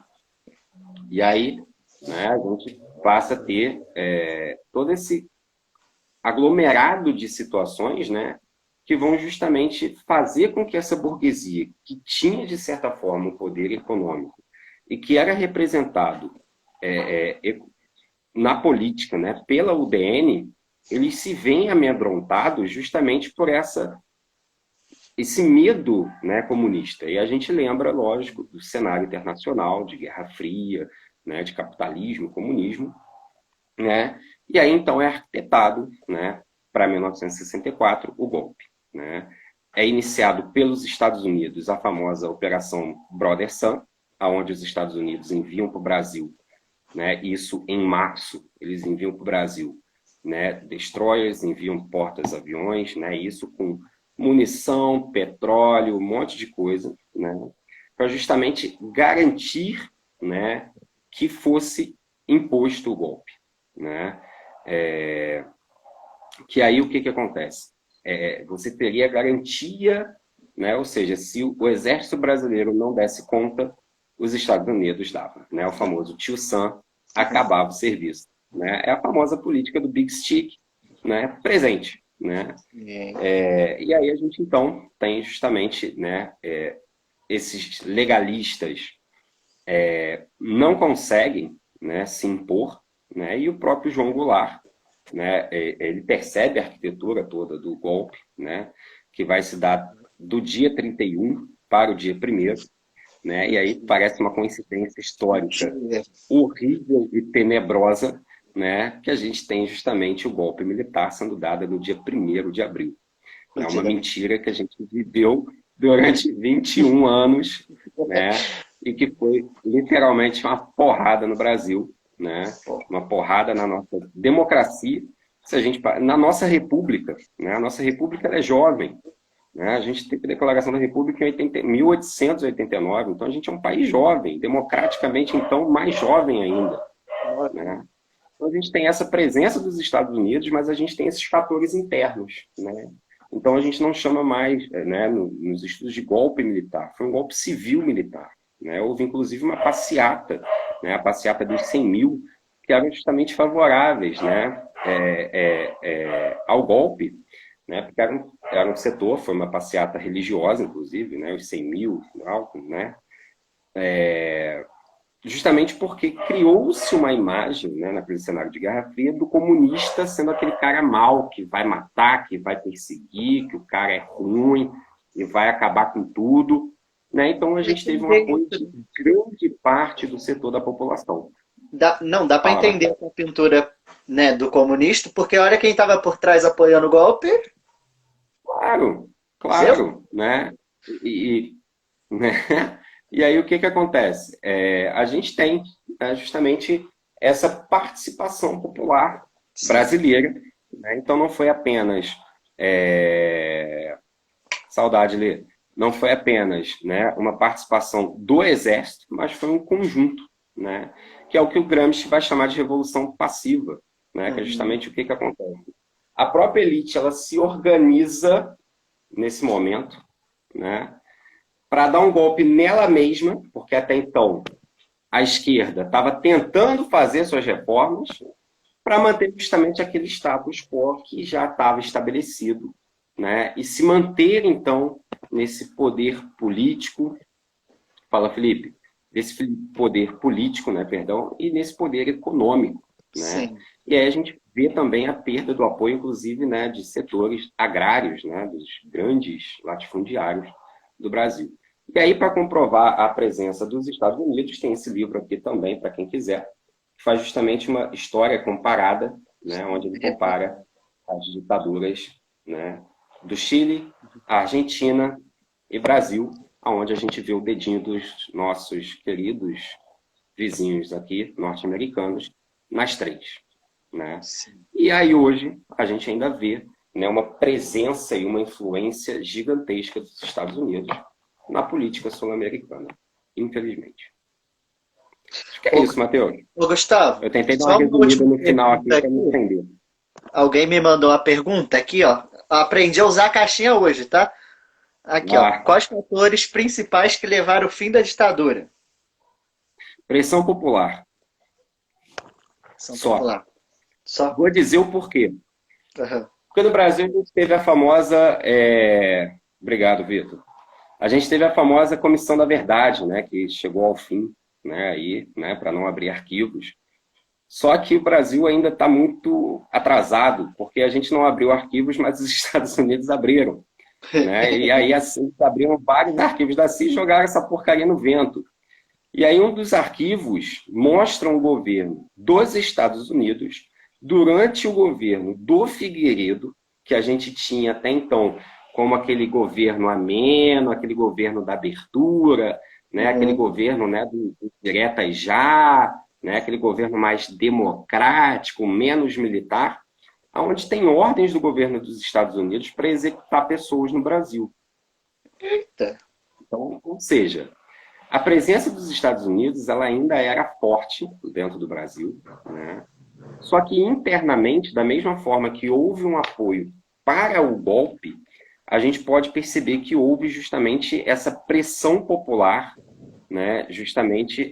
E aí, né, a gente passa a ter todo esse aglomerado de situações, né, que vão justamente fazer com que essa burguesia, que tinha, de certa forma, um poder econômico e que era representado na política, né, pela UDN, eles se veem amedrontados justamente por esse medo, né, comunista. E a gente lembra, lógico, do cenário internacional, de Guerra Fria, né, de capitalismo, comunismo, né? E aí, então, é arquitetado, né, para 1964 o golpe, né? É iniciado pelos Estados Unidos a famosa Operação Brother Sun, aonde os Estados Unidos enviam para o Brasil, né, isso em março, eles enviam para o Brasil, né, destroyers, enviam portas-aviões, né, isso com munição, petróleo, um monte de coisa, né, para justamente garantir, né, que fosse imposto o golpe, né? Que aí o que acontece? Você teria garantia, né, ou seja, se o exército brasileiro não desse conta, os Estados Unidos davam, né, o famoso tio Sam acabava o serviço, né? É a famosa política do Big Stick, né, presente, né? E aí a gente então tem justamente, né, esses legalistas não conseguem, né, se impor, né, e o próprio João Goulart, né, ele percebe a arquitetura toda do golpe, né, que vai se dar do dia 31 para o dia 1º, né, e aí parece uma coincidência histórica horrível e tenebrosa, né, que a gente tem justamente o golpe militar sendo dado no dia 1º de abril. É uma mentira que a gente viveu durante 21 anos, né, e que foi literalmente uma porrada no Brasil, né, uma porrada na nossa democracia, se a gente, na nossa república, né, a nossa república ela é jovem, né, a gente teve a declaração da república em 1889, então a gente é um país jovem, democraticamente então mais jovem ainda, né. Então a gente tem essa presença dos Estados Unidos, mas a gente tem esses fatores internos, né. Então a gente não chama mais, né, nos estudos de golpe militar, foi um golpe civil militar, né. Houve inclusive uma passeata, né, a passeata dos 100 mil, que eram justamente favoráveis, né, ao golpe, né, porque era um setor, foi uma passeata religiosa, inclusive, né, os 100 mil, né, justamente porque criou-se uma imagem, né, naquele cenário de Guerra Fria, do comunista sendo aquele cara mau, que vai matar, que vai perseguir, que o cara é ruim e vai acabar com tudo, né? Então a gente teve um apoio de grande parte do setor da população. Dá para entender a pintura, né, do comunista, porque olha quem estava por trás apoiando o golpe. Claro, né? Né? E aí o que acontece? A gente tem, né, justamente essa participação popular brasileira, né? Então não foi apenas saudade, Lê, não foi apenas, né, uma participação do exército, mas foi um conjunto, né, que é o que o Gramsci vai chamar de revolução passiva, né, que é justamente o que acontece. A própria elite ela se organiza nesse momento, né, para dar um golpe nela mesma, porque até então a esquerda estava tentando fazer suas reformas para manter justamente aquele status quo que já estava estabelecido, né? E se manter, então, nesse poder político, fala, Felipe, desse poder político, né, perdão, e nesse poder econômico, né? Sim. E aí a gente vê também a perda do apoio, inclusive, né, de setores agrários, né, dos grandes latifundiários do Brasil. E aí, para comprovar a presença dos Estados Unidos, tem esse livro aqui também, para quem quiser, que faz justamente uma história comparada, né, onde ele compara as ditaduras, né, do Chile, Argentina e Brasil, onde a gente vê o dedinho dos nossos queridos vizinhos aqui, norte-americanos, nas três. Né? E aí hoje a gente ainda vê, né, uma presença e uma influência gigantesca dos Estados Unidos na política sul-americana, infelizmente. Acho que é isso, Matheus. Ô, Gustavo, Eu tentei dar só uma uma resumida última no final aqui pergunta para me aqui. entender. Alguém me mandou uma pergunta aqui, ó. Aprendi a usar a caixinha hoje, tá? Aqui, ó. Ah, Quais fatores principais que levaram ao fim da ditadura? pressão popular. São Só. popular. Só. Vou dizer o porquê. Aham. Porque no Brasil a gente teve a famosa... Obrigado, Vitor. A gente teve a famosa Comissão da Verdade, né, que chegou ao fim, né, aí, né, para não abrir arquivos. Só que o Brasil ainda está muito atrasado, porque a gente não abriu arquivos, mas os Estados Unidos abriram. Né? E aí assim, abriram vários arquivos da CIA e jogaram essa porcaria no vento. E aí um dos arquivos mostra o governo dos Estados Unidos durante o governo do Figueiredo, que a gente tinha até então como aquele governo ameno, aquele governo da abertura, né? Aquele governo, né, do direta já, né? Aquele governo mais democrático, menos militar, onde tem ordens do governo dos Estados Unidos para executar pessoas no Brasil. Eita. Então, ou seja, a presença dos Estados Unidos ela ainda era forte dentro do Brasil, né? Só que internamente, da mesma forma que houve um apoio para o golpe, a gente pode perceber que houve justamente essa pressão popular, né? Justamente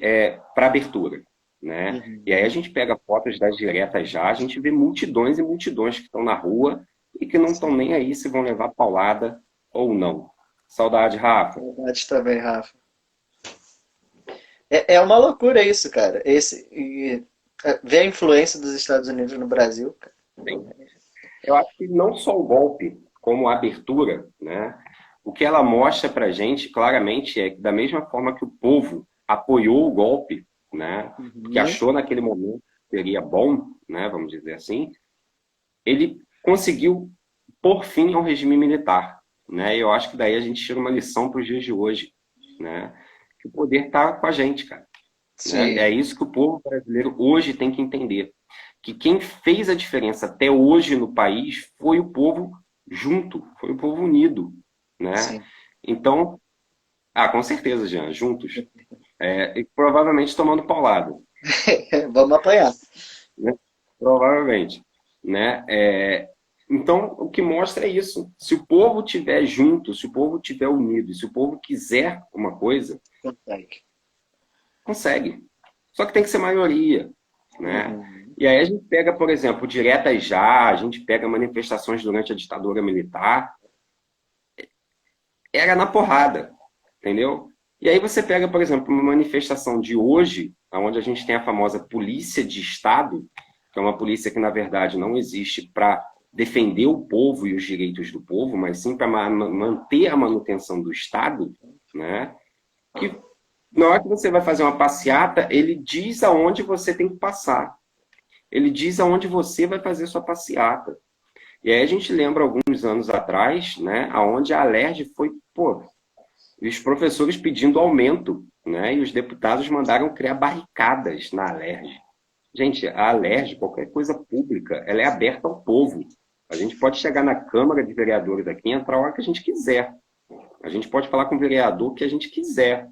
para abertura. Né? E aí a gente pega fotos das diretas já, a gente vê multidões e multidões que estão na rua e que não estão nem aí se vão levar paulada ou não. Saudade, Rafa. Saudade também, Rafa. É uma loucura isso, cara. Ver a influência dos Estados Unidos no Brasil. Bem, eu acho que não só o golpe, como a abertura, né? O que ela mostra para a gente claramente é que da mesma forma que o povo apoiou o golpe, né, que achou naquele momento que seria bom, né, vamos dizer assim, ele conseguiu pôr fim ao regime militar. Né? E eu acho que daí a gente tira uma lição para os dias de hoje. Né? Que o poder está com a gente, cara. Né? É isso que o povo brasileiro hoje tem que entender. Que quem fez a diferença até hoje no país foi o povo junto, foi o povo unido. Né? Então, com certeza, Jean, juntos. E provavelmente tomando paulada. Vamos apanhar. Né? Provavelmente. Né? Então, o que mostra é isso. Se o povo estiver junto, se o povo estiver unido, se o povo quiser uma coisa, consegue. Só que tem que ser maioria. Né? E aí a gente pega, por exemplo, diretas já, a gente pega manifestações durante a ditadura militar. Era na porrada, entendeu? E aí você pega, por exemplo, uma manifestação de hoje, onde a gente tem a famosa polícia de Estado, que é uma polícia que, na verdade, não existe para defender o povo e os direitos do povo, mas sim para manter a manutenção do Estado, né? Que na hora que você vai fazer uma passeata, ele diz aonde você tem que passar. Ele diz aonde você vai fazer sua passeata. E aí a gente lembra alguns anos atrás, né, aonde a Alerj foi, os professores pedindo aumento, né, e os deputados mandaram criar barricadas na Alerj. Gente, a Alerj, qualquer coisa pública, ela é aberta ao povo. A gente pode chegar na Câmara de Vereadores aqui e entrar a hora que a gente quiser. A gente pode falar com o vereador que a gente quiser.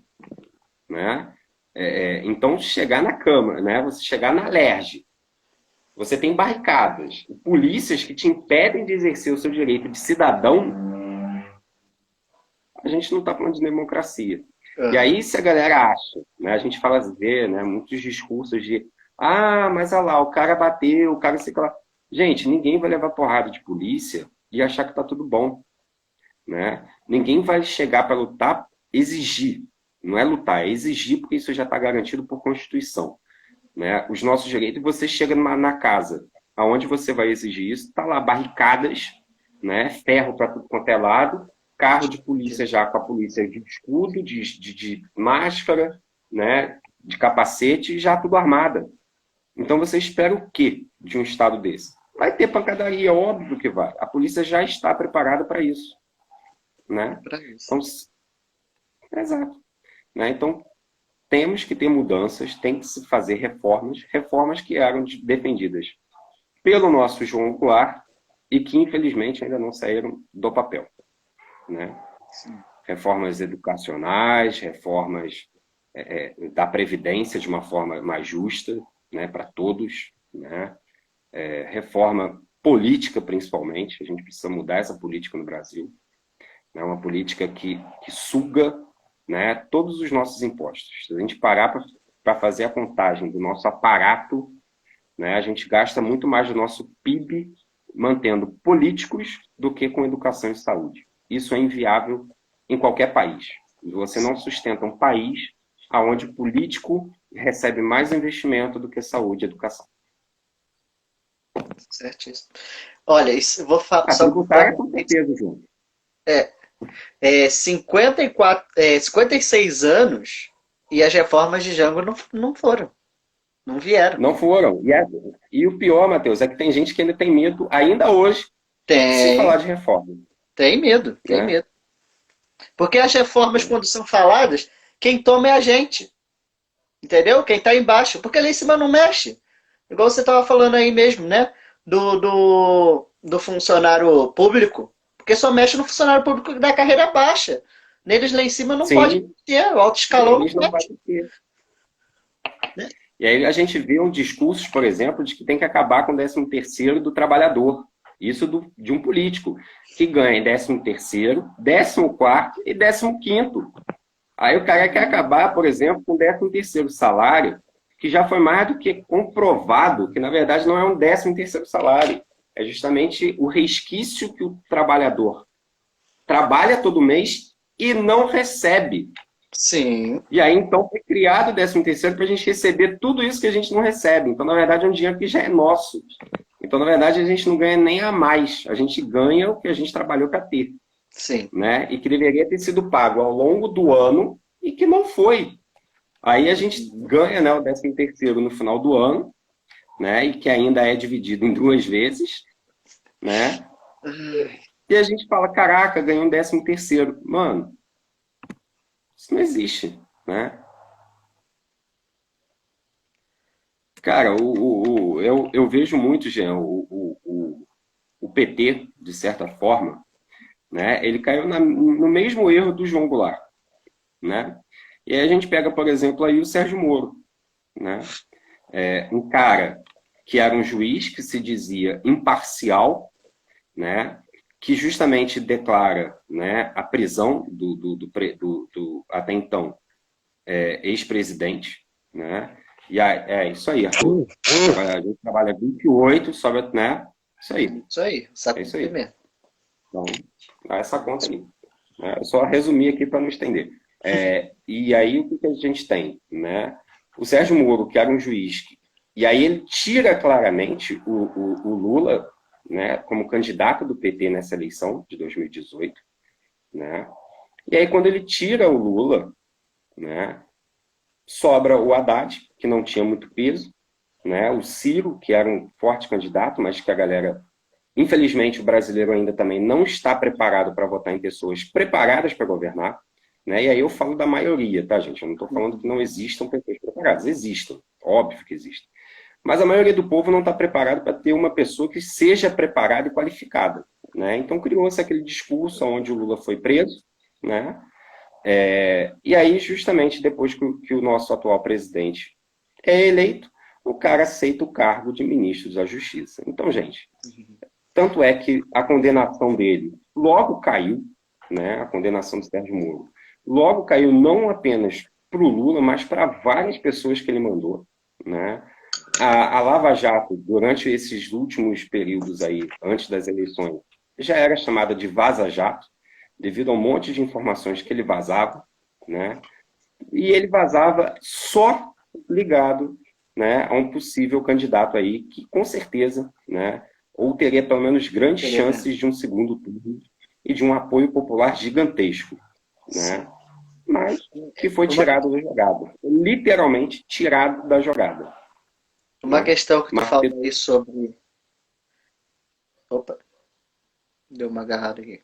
Né? Então, chegar na Câmara, né, você chegar na Alerj, você tem barricadas, polícias que te impedem de exercer o seu direito de cidadão, a gente não está falando de democracia. E aí, se a galera acha, né, a gente fala, né, muitos discursos de mas olha lá, o cara bateu, o cara sei lá. Gente, ninguém vai levar porrada de polícia e achar que está tudo bom. Né? Ninguém vai chegar para lutar, exigir. Não é lutar, é exigir, porque isso já está garantido por Constituição. Né? Os nossos direitos, você chega na casa, aonde você vai exigir isso, está lá barricadas, né? Ferro para tudo quanto é lado, carro de polícia já com a polícia de escudo, de máscara, né, de capacete, já tudo armada. Então você espera o quê de um estado desse? Vai ter pancadaria, óbvio que vai. A polícia já está preparada para isso, né? Pra isso. Então, exato. Né? Então, temos que ter mudanças, tem que se fazer reformas que eram defendidas pelo nosso João Goulart e que, infelizmente, ainda não saíram do papel. Né? Reformas educacionais, reformas da Previdência de uma forma mais justa, né, para todos, né? Reforma política, principalmente. A gente precisa mudar essa política no Brasil. É uma política que suga, né, todos os nossos impostos. Se a gente parar para fazer a contagem do nosso aparato, né, a gente gasta muito mais do nosso PIB mantendo políticos do que com educação e saúde. Isso é inviável em qualquer país. Você não sustenta um país onde o político recebe mais investimento do que saúde e educação. Certíssimo. Olha, isso, eu vou falar. A tributária, com certeza, João. 56 anos e as reformas de Jango não foram. Não vieram. Não foram. E o pior, Matheus, é que tem gente que ainda tem medo, ainda hoje, de se falar de reforma. Tem medo, tem né? medo. Porque as reformas, quando são faladas, quem toma é a gente. Entendeu? Quem está embaixo. Porque ali em cima não mexe. Igual você estava falando aí mesmo, né? Do funcionário público. Porque só mexe no funcionário público da carreira baixa. Neles lá em cima não Sim. pode ter. O alto escalão Eles não vai ter. Né? E aí a gente vê um discurso, por exemplo, de que tem que acabar com o 13º do trabalhador. Isso de um político, que ganha 13º, 14º e 15º. Aí o cara quer acabar, por exemplo, com o 13º salário, que já foi mais do que comprovado que, na verdade, não é um 13º salário. É justamente o resquício que o trabalhador trabalha todo mês e não recebe. Sim. E aí, então, foi criado o 13º para a gente receber tudo isso que a gente não recebe. Então, na verdade, é um dinheiro que já é nosso. Então, na verdade, a gente não ganha nem a mais. A gente ganha o que a gente trabalhou para ter. Sim. Né? E que deveria ter sido pago ao longo do ano e que não foi. Aí a gente ganha, né, o 13º no final do ano, né, e que ainda é dividido em 2 vezes, né? E a gente fala, caraca, ganhou um 13º. Mano, isso não existe, né? Cara, eu vejo muito, Jean, o PT, de certa forma, né, ele caiu no mesmo erro do João Goulart, né? E aí a gente pega, por exemplo, aí o Sérgio Moro, né? Um cara que era um juiz que se dizia imparcial, né? Que justamente declara, né, a prisão do até então ex-presidente, né? E é isso aí, Arthur. A gente trabalha 28, sobe, né? Isso aí. Isso aí. Sabe isso aí. mesmo. Então, dá essa conta aí. Eu só resumir aqui para não estender. E aí, o que a gente tem? Né? O Sérgio Moro, que era um juiz, e aí ele tira claramente o Lula, né, como candidato do PT nessa eleição de 2018. Né? E aí, quando ele tira o Lula, né, sobra o Haddad, que não tinha muito peso, né, o Ciro, que era um forte candidato, mas que a galera... Infelizmente, o brasileiro ainda também não está preparado para votar em pessoas preparadas para governar. Né? E aí eu falo da maioria, tá, gente? Eu não estou falando que não existam pessoas preparadas. Existem, óbvio que existem. Mas a maioria do povo não está preparado para ter uma pessoa que seja preparada e qualificada. Né? Então criou-se aquele discurso onde o Lula foi preso. Né? E aí, justamente depois que o nosso atual presidente é eleito, o cara aceita o cargo de ministro da Justiça. Então, gente... Tanto é que a condenação dele logo caiu, né, a condenação do Sérgio Moro, logo caiu não apenas para o Lula, mas para várias pessoas que ele mandou. Né? A Lava Jato, durante esses últimos períodos aí, antes das eleições, já era chamada de Vaza Jato, devido a um monte de informações que ele vazava, né? E ele vazava só ligado, né, a um possível candidato aí que, com certeza, né, ou teria pelo menos grandes chances de um segundo turno e de um apoio popular gigantesco, né? Mas que foi tirado da jogada. Literalmente tirado da jogada. Uma Né? questão que tu Mas, falou aí sobre... Opa, deu uma agarrada aqui.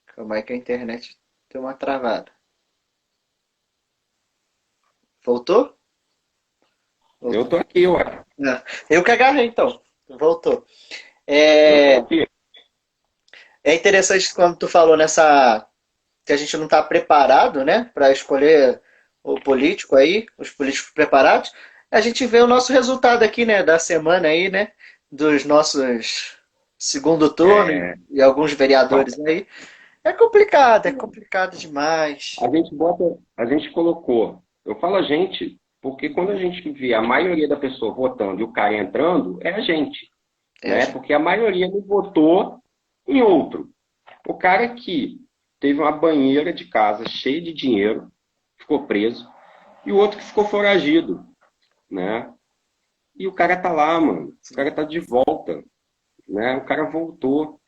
Calma aí que a internet deu uma travada. Voltou? eu Voltou. tô aqui, ué. Não. Eu que agarrei então. Voltou. Eu tô É, aqui. é interessante quando tu falou nessa que a gente não está preparado, né, para escolher o político aí, os políticos preparados. A gente vê o nosso resultado aqui, né, da semana aí, né, dos nossos segundo turno É, e alguns bom, vereadores aí. É complicado demais. a gente colocou. Eu falo a gente, porque quando a gente vê a maioria da pessoa votando e o cara entrando, é a gente, É, né? Porque a maioria não votou em outro. O cara que teve uma banheira de casa cheia de dinheiro, ficou preso, e o outro que ficou foragido, né? E o cara tá lá, mano. O cara tá de volta, né? O cara voltou.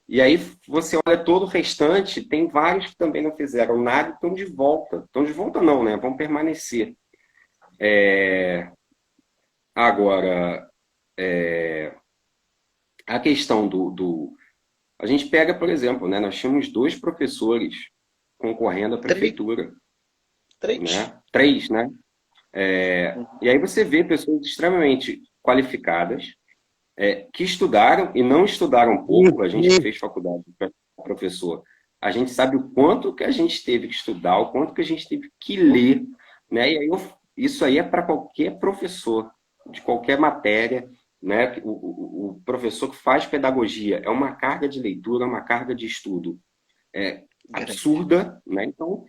E aí você olha todo o restante, tem vários que também não fizeram nada e estão de volta. Estão de volta não, né? Vão permanecer. Agora, a questão A gente pega, por exemplo, né? Nós tínhamos 2 professores concorrendo à três, prefeitura, três. né? 3, né? E aí você vê pessoas extremamente qualificadas, que estudaram e não estudaram pouco. A gente que fez faculdade para professor, a gente sabe o quanto que a gente teve que estudar, o quanto que a gente teve que ler, né? E aí isso aí é para qualquer professor, de qualquer matéria, né? O professor que faz pedagogia é uma carga de leitura, uma carga de estudo Grande. absurda, né? Então,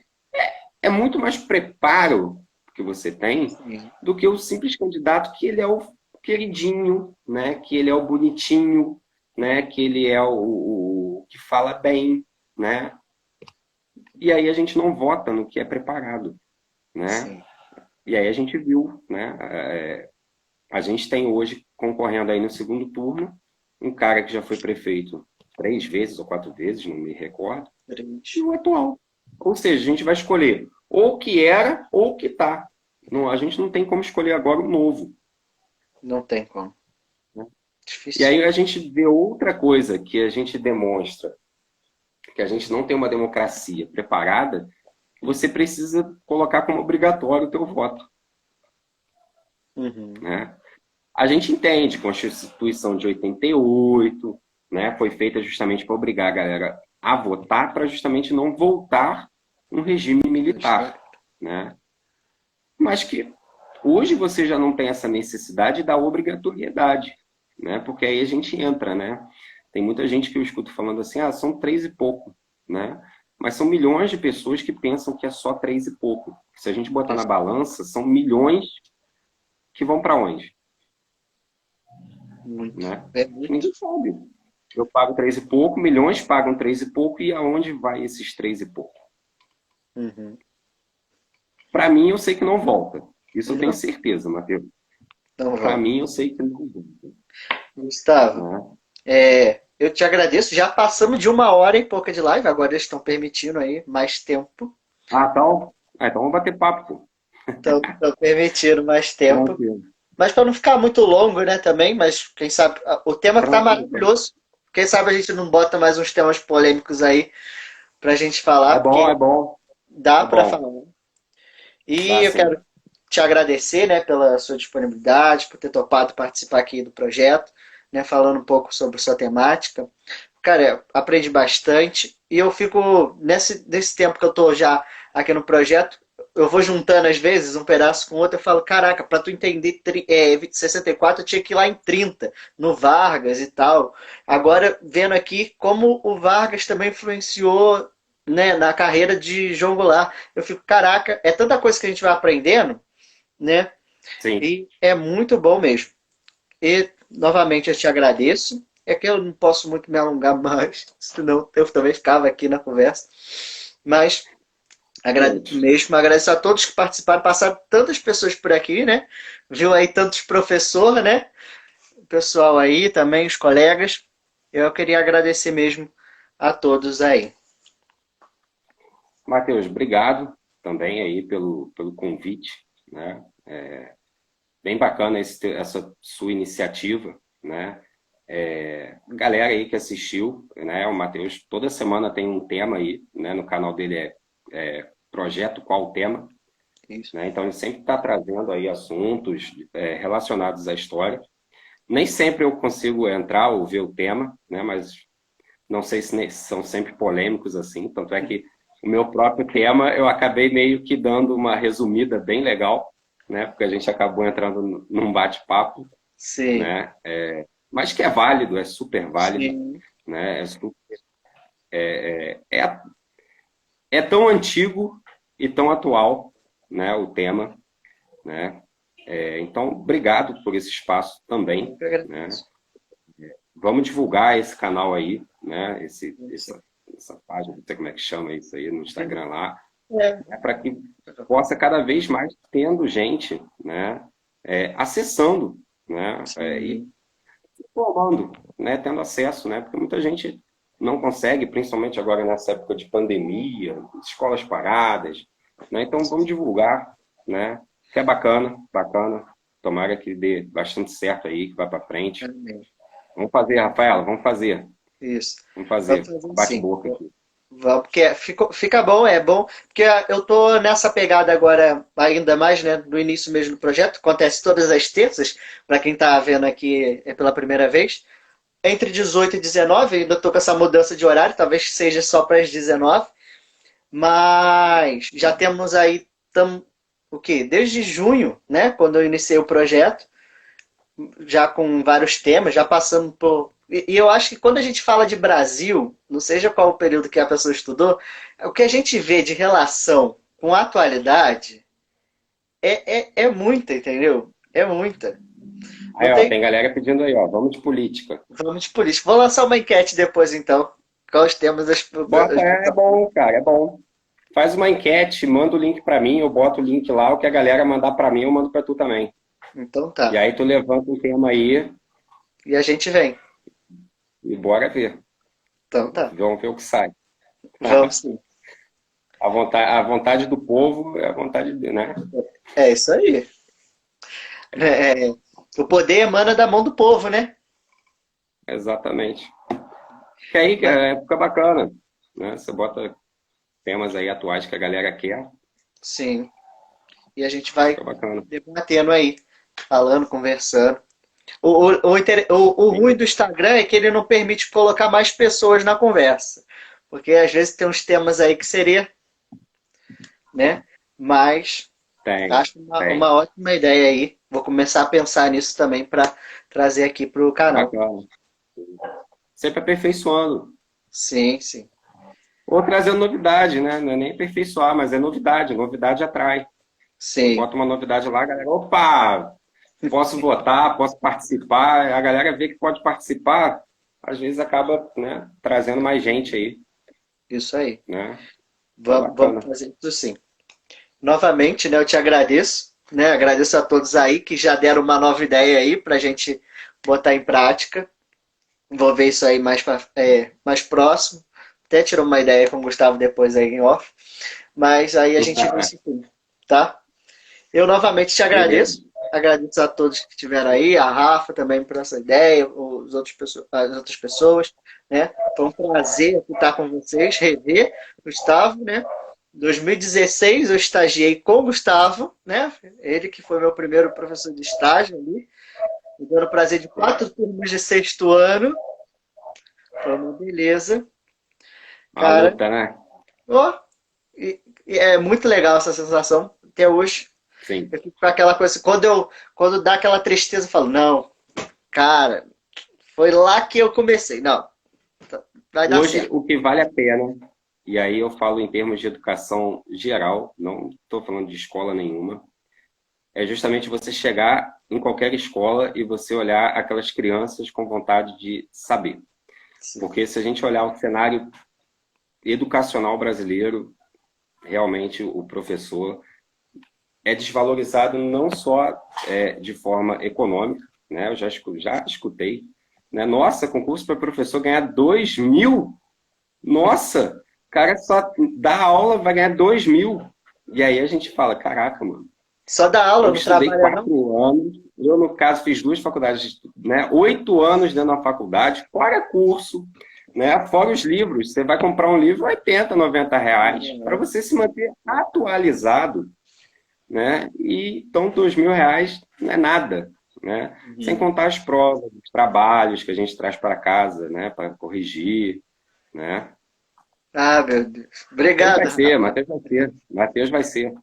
é muito mais preparo que você tem Sim, do que o simples candidato que ele é o queridinho, né? Que ele é o bonitinho, né? Que ele é o que fala bem, né? E aí a gente não vota no que é preparado, né? sim. E aí a gente viu, né? A gente tem hoje concorrendo aí no segundo turno um cara que já foi prefeito 3 vezes ou 4 vezes, não me recordo, e Três. o atual. Ou seja, a gente vai escolher ou o que era ou o que está. Não, a gente não tem como escolher agora o novo. Não tem como. Né? E Difícil. aí a gente vê outra coisa que a gente demonstra, que a gente não tem uma democracia preparada, você precisa colocar como obrigatório o teu voto. Uhum. Né? A gente entende, Constituição de 88, né, foi feita justamente para obrigar a galera a votar, para justamente não voltar um regime militar. Né? Mas que hoje você já não tem essa necessidade da obrigatoriedade, né? Porque aí a gente entra, né? Tem muita gente que eu escuto falando assim, são 3 e pouco, né? Mas são milhões de pessoas que pensam que é só 3 e pouco. Se a gente botar na balança, são milhões que vão para onde? Muito. Né? É muito. Ninguém sabe. Eu pago 3 e pouco, milhões pagam 3 e pouco, e aonde vai esses 3 e pouco? Uhum. Para mim, eu sei que não volta. Isso eu tenho Não, certeza, Matheus. não Para volta. mim, eu sei que não volta. Gustavo, Né? eu te agradeço. Já passamos de 1 hora e pouca de live, agora eles estão permitindo aí mais tempo. Então vamos bater papo, pô. Estão permitindo mais tempo. Tranquilo. Mas para não ficar muito longo, né, também, mas quem sabe, o tema está Tranquilo. maravilhoso. Quem sabe a gente não bota mais uns temas polêmicos aí para a gente falar, É bom, porque é bom, dá é para bom. falar. E Dá eu quero sim. te agradecer, né, pela sua disponibilidade, por ter topado participar aqui do projeto, né, falando um pouco sobre sua temática. Cara, aprendi bastante e eu fico, nesse tempo que eu tô já aqui no projeto, eu vou juntando às vezes um pedaço com outro, eu falo, caraca, para tu entender 64 eu tinha que ir lá em 30 no Vargas e tal. Agora, vendo aqui como o Vargas também influenciou, né, na carreira de João Goulart, eu fico, caraca, é tanta coisa que a gente vai aprendendo, né? Sim. E é muito bom mesmo. E, novamente, eu te agradeço. É que eu não posso muito me alongar mais, senão eu também ficava aqui na conversa. Mas agradeço Gente, mesmo, agradeço a todos que participaram, passaram tantas pessoas por aqui, né? Viu aí tantos professores, né? o pessoal aí também, os colegas. Eu queria agradecer mesmo a todos aí. Matheus, obrigado também aí pelo convite, né? Bem bacana essa sua iniciativa, né? Galera aí que assistiu, né? O Matheus toda semana tem um tema aí, né? No canal dele Projeto Qual o Tema, Isso. né? Então ele sempre está trazendo aí assuntos relacionados à história. Nem sempre eu consigo entrar ou ver o tema, né? Mas não sei se são sempre polêmicos assim, tanto é que o meu próprio tema eu acabei meio que dando uma resumida bem legal, né? Porque a gente acabou entrando num bate-papo, Sim, né? Mas que é válido, é super válido, sim. né? É tão antigo e tão atual, né? O tema, né? Então, obrigado por esse espaço também, Eu né? agradeço. Vamos divulgar esse canal aí, né? Sim. Essa página, não sei como é que chama isso aí no Instagram lá, É. para que possa cada vez mais tendo gente, né? Acessando, né? E Sim. se formando, né? Tendo acesso, né? Porque muita gente não consegue, principalmente agora nessa época de pandemia, escolas paradas, né? Então vamos divulgar, né? Que é bacana, bacana. Tomara que dê bastante certo aí, que vá para frente. Amém. Vamos fazer, Rafaela, vamos fazer. Isso. Vamos Vamos fazer. fazer sim. Bate-boca aqui. Vamos, porque fica bom, é bom, porque eu tô nessa pegada agora, ainda mais, né, no início mesmo do projeto, acontece todas as terças, para quem tá vendo aqui é pela primeira vez, entre 18 e 19, ainda tô com essa mudança de horário, talvez seja só para as 19, mas já temos aí, o quê? Desde junho, né, quando eu iniciei o projeto, já com vários temas, já passando por. E eu acho que quando a gente fala de Brasil, não seja qual o período que a pessoa estudou, o que a gente vê de relação com a atualidade é muita, entendeu? É muita. Não Aí, ó, tem. tem galera pedindo aí, ó, vamos de política. Vamos de política. Vou lançar uma enquete depois, então. Quais os temas Bota, é bom, cara, é bom. Faz uma enquete, manda o link pra mim, eu boto o link lá, o que a galera mandar pra mim, eu mando pra tu também. Então E tá. aí tu levanta um tema aí E a gente vem. e bora ver. Então tá. Vamos ver o que sai. Vamos sim. A vontade do povo é a vontade de, né? É isso aí. O poder emana da mão do povo, né? Exatamente. Que aí Mas, é época bacana, né? Você bota temas aí atuais que a galera quer, sim. E a gente vai fica bacana. debatendo aí, falando, conversando. O Sim. ruim do Instagram é que ele não permite colocar mais pessoas na conversa. Porque às vezes tem uns temas aí que seria, né? Mas Tem, acho uma tem. ótima ideia aí. Vou começar a pensar nisso também para trazer aqui para o canal. Bacana. Sempre aperfeiçoando. Sim, sim. Ou trazendo novidade, né? Não é nem aperfeiçoar, mas é novidade. Novidade atrai. Você Sim, bota uma novidade lá, a galera, opa, posso votar, posso participar. A galera vê que pode participar, às vezes acaba, né, trazendo mais gente aí, isso aí. né? É Vamos bacana. fazer isso sim. Novamente, né, eu te agradeço, né? Agradeço a todos aí que já deram uma nova ideia aí para a gente botar em prática. Vou ver isso aí mais próximo. Até tirou uma ideia com o Gustavo depois aí em off. Mas aí a gente vê isso tudo, tá? Eu novamente te Beleza. agradeço. Agradeço a todos que estiveram aí, a Rafa também por essa ideia, as outras pessoas, né? Foi um prazer estar com vocês, rever Gustavo, né? Em 2016 eu estagiei com o Gustavo, né? Ele que foi meu primeiro professor de estágio ali, me dando o prazer de 4 turmas de sexto ano. Foi uma beleza. Uma Cara, luta, né? ó, e é muito legal essa sensação. Até hoje Sim. eu fico com aquela coisa assim, quando dá aquela tristeza, eu falo, não, cara, foi lá que eu comecei. Não, vai dar Hoje, certo. o que vale a pena, e aí eu falo em termos de educação geral, não estou falando de escola nenhuma, é justamente você chegar em qualquer escola e você olhar aquelas crianças com vontade de saber. Sim, Porque se a gente olhar o cenário educacional brasileiro, realmente o professor é desvalorizado não só de forma econômica, né? Eu já escutei, né? Nossa, concurso para professor ganhar 2.000? Nossa, o cara só dá aula, vai ganhar 2.000. E aí a gente fala, caraca, mano. Só dá aula, Eu não estudei trabalha, não? 4 anos, eu, no caso, fiz 2 faculdades, né? 8 anos dentro da faculdade, fora curso, né? Fora os livros. Você vai comprar um livro, 80, R$ 90, para você se manter atualizado, né? E então R$ 2.000 não é nada, né? Sem Uhum. contar as provas, os trabalhos que a gente traz para casa, né? Para corrigir, né? Ah, meu Deus. Matheus Obrigado, vai ser, Rafa. Matheus vai ser, Matheus vai ser.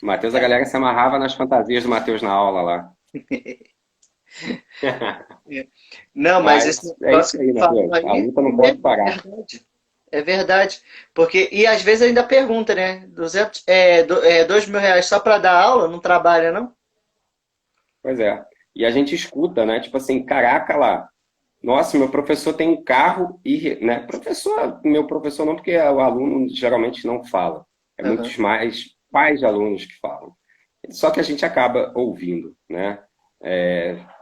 Matheus, a galera se amarrava nas fantasias do Matheus na aula lá. Não, mas esse Mas é isso negócio que aí, tu falou Matheus. A aí luta não pode é parar. verdade. É verdade. Porque, e às vezes ainda pergunta, né? 2.000 reais só para dar aula, não trabalha, não? Pois é. E a gente escuta, né? Tipo assim, caraca lá. Nossa, meu professor tem um carro e, né? Professor, meu professor não, porque o aluno geralmente não fala. É Aham. muitos mais pais de alunos que falam. Só que a gente acaba ouvindo, né?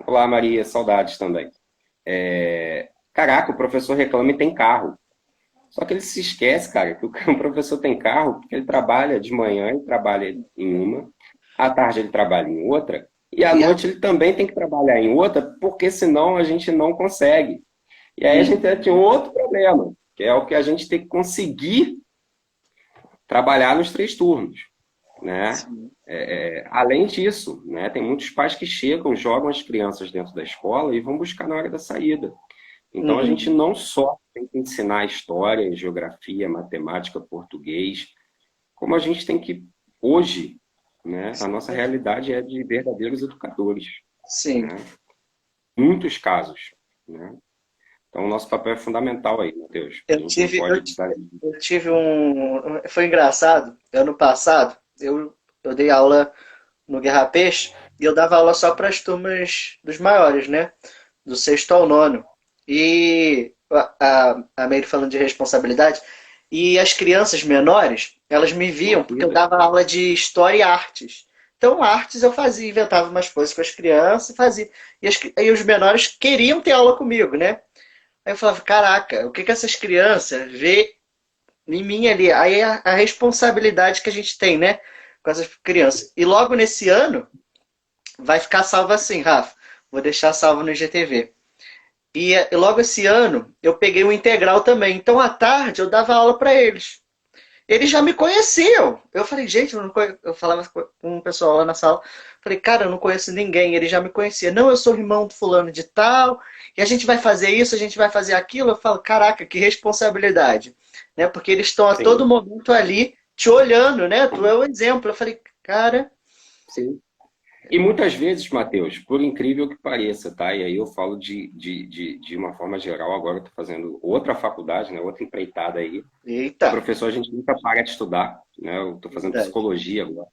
Olá, Maria, saudades também. Caraca, o professor reclama e tem carro. Só que ele se esquece, cara, que o professor tem carro porque ele trabalha de manhã, ele trabalha em uma, à tarde ele trabalha em outra, e à E a... noite ele também tem que trabalhar em outra, porque senão a gente não consegue. E aí a gente tem outro problema, que é o que a gente tem que conseguir trabalhar nos 3 turnos, né? Sim. Além disso, né, tem muitos pais que chegam, jogam as crianças dentro da escola e vão buscar na hora da saída. Então, a gente Uhum. não só tem que ensinar história, geografia, matemática, português, como a gente tem que, hoje, né, a nossa realidade é de verdadeiros educadores, Sim. né? Muitos casos, né? Então, o nosso papel é fundamental aí, Matheus. A Eu gente não tive, pode eu, deixar. eu tive um. Foi engraçado. Ano passado, eu dei aula no Guerra Peixe e eu dava aula só para as turmas dos maiores, né? Do sexto ao nono. E a Meire falando de responsabilidade. E as crianças menores, elas me viam porque eu Torcida. dava aula de história e artes. Então, artes eu fazia, inventava umas coisas com as crianças e fazia. E os menores queriam ter aula comigo, né? Aí eu falava, caraca, o que que essas crianças vê em mim ali? Aí é a responsabilidade que a gente tem, né? Com essas crianças. E logo nesse ano, vai ficar salvo assim, Rafa. Vou deixar salvo no IGTV. E logo esse ano, eu peguei o integral também. Então, à tarde, eu dava aula para eles. Eles já me conheciam. Eu falei, gente, eu falava com o pessoal lá na sala. Falei, cara, eu não conheço ninguém. Ele já me conhecia. Não, eu sou irmão do fulano de tal. E a gente vai fazer isso, a gente vai fazer aquilo. Eu falo, caraca, que responsabilidade. Né? Porque eles estão a todo Sim, momento ali te olhando, né? Tu é o exemplo. Eu falei, cara. sim. E muitas vezes, Matheus, por incrível que pareça, tá? E aí eu falo de uma forma geral, agora eu estou fazendo outra faculdade, né? Outra empreitada aí. Eita, Professor, a gente nunca para de estudar, né? Eu estou fazendo verdade. psicologia agora.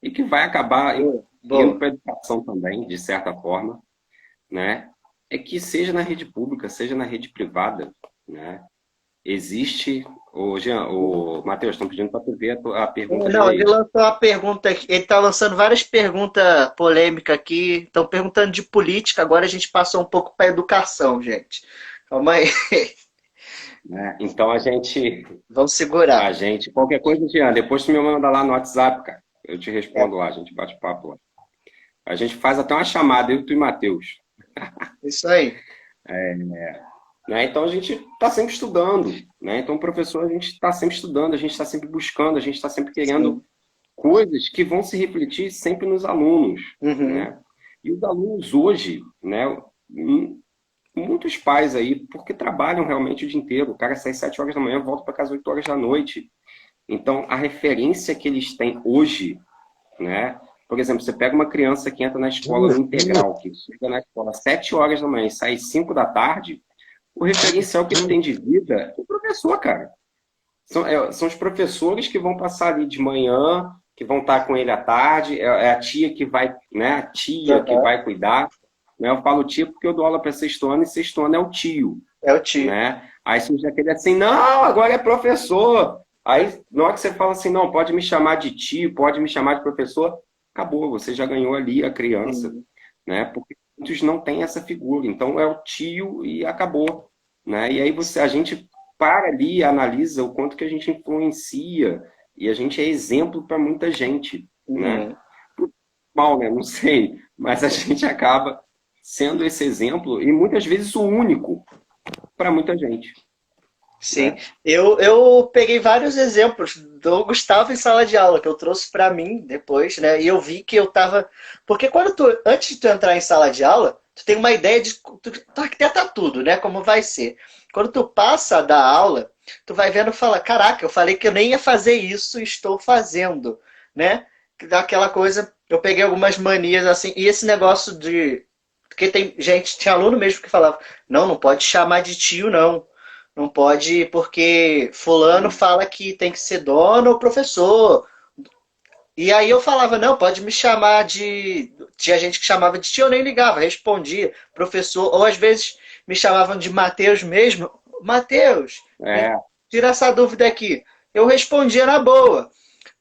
E que vai acabar Boa, indo boa. para a educação também, de certa forma, né? É que seja na rede pública, seja na rede privada, né? Existe. O Jean, o Matheus, estão pedindo para tu ver a pergunta Não, ele direito. lançou uma pergunta aqui. Ele está lançando várias perguntas polêmicas aqui. Estão perguntando de política. Agora a gente passou um pouco para educação, gente. Calma aí. Né? Então Vamos segurar. qualquer coisa, Jean, depois tu me manda lá no WhatsApp, cara. Eu te É respondo lá, a gente bate papo lá. A gente faz até uma chamada, eu, tu e Matheus. isso aí. Né? Então a gente está sempre estudando, né? Então, professor, a gente está sempre estudando, a gente está sempre buscando, a gente está sempre querendo Sim. coisas que vão se refletir sempre nos alunos, Uhum. né? E os alunos hoje, né? Muitos pais aí, porque trabalham realmente o dia inteiro, o cara sai 7 horas da manhã, volta para casa 8 horas da noite. Então, a referência que eles têm hoje, né? Por exemplo, você pega uma criança que entra na escola no integral, que chega na escola às 7 horas da manhã e sai às 5 da tarde, o referencial que ele tem de vida é o professor, cara. São os professores que vão passar ali de manhã, que vão estar com ele à tarde, é a tia que vai, né? A tia que Uhum. vai cuidar. Né? Eu falo tia porque eu dou aula para sexto ano e sexto ano é o tio, É o tio. né? Aí surge aquele assim, não, agora é professor. Aí, na hora que você fala assim, não, pode me chamar de tio, pode me chamar de professor, acabou, você já ganhou ali a criança, Uhum. né? muitos não têm essa figura. Então é o tio e acabou, né? E aí a gente para ali e analisa o quanto que a gente influencia e a gente é exemplo para muita gente, né? Uhum. Mal, né? Não sei, mas a gente acaba sendo esse exemplo e muitas vezes o único para muita gente, Sim, né? eu peguei vários exemplos do Gustavo em sala de aula que eu trouxe para mim depois, né? E eu vi que eu tava, porque antes de tu entrar em sala de aula, tu tem uma ideia de tu arquiteta tudo, né? Como vai ser. Quando tu passa da aula, tu vai vendo e fala, caraca, eu falei que eu nem ia fazer isso, e estou fazendo, né? Que dá aquela coisa, eu peguei algumas manias assim, e esse negócio de porque tem gente, tinha aluno mesmo que falava, não, não pode chamar de tio, não. Não pode, porque fulano fala que tem que ser dono ou professor. E aí eu falava, não, pode me chamar de. Tinha gente que chamava de tio, eu nem ligava, respondia, professor. Ou às vezes me chamavam de Mateus mesmo. Mateus, É, tira essa dúvida aqui. Eu respondia na boa.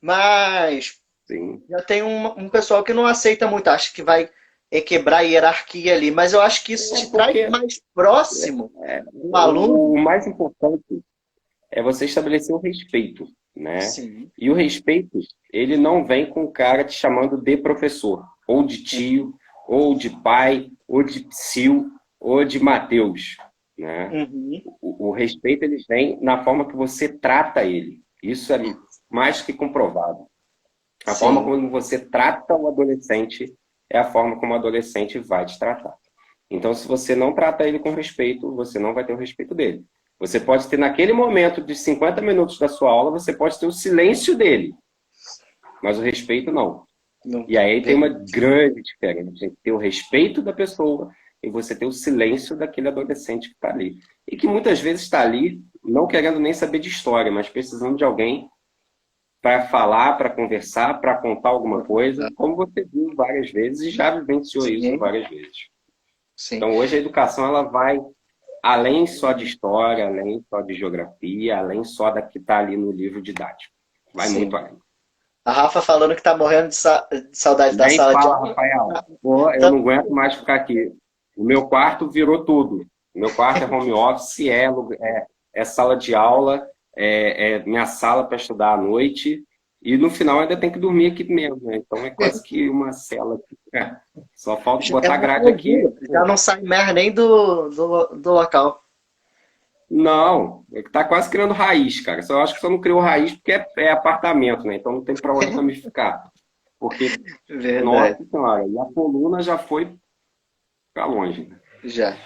Mas sim. já tem um pessoal que não aceita muito, acha que vai quebrar a hierarquia ali. Mas eu acho que isso É te traz porque mais próximo do o aluno. mais importante é você estabelecer o respeito, né? Sim. E o respeito, ele não vem com o cara te chamando de professor, ou de tio, ou de pai, ou de psil, ou de Mateus, né? Uhum. O respeito, ele vem na forma que você trata ele. Isso é mais que comprovado. A forma Sim. como você trata o adolescente é a forma como o adolescente vai te tratar. Então, se você não trata ele com respeito, você não vai ter o respeito dele. Você pode ter, naquele momento de 50 minutos da sua aula, você pode ter o silêncio dele, mas o respeito não. Não. E aí tem uma grande diferença entre ter o respeito da pessoa e você ter o silêncio daquele adolescente que está ali. E que muitas vezes está ali, não querendo nem saber de história, mas precisando de alguém para falar, para conversar, para contar alguma coisa, como você viu várias vezes e já vivenciou isso Sim, várias vezes. sim, Então, hoje a educação ela vai além só de história, além só de geografia, além só da que está ali no livro didático. Vai muito sim. além. A Rafa falando que tá morrendo de saudade da Nem sala de fala, aula. Rafael. Pô, eu não aguento mais ficar aqui. O meu quarto virou tudo. O meu quarto é home office, é sala de aula, é minha sala para estudar à noite. E no final ainda tem que dormir aqui mesmo, né? Então é quase que uma cela aqui. Só falta Já é botar uma grade aqui. moldura, já não sai mais nem do local. Não, é que tá quase criando raiz, cara. Só acho que só não criou raiz porque é apartamento, né? Então não tem para onde ramificar. Porque, nossa Verdade, senhora, e a coluna já foi para longe, né? já.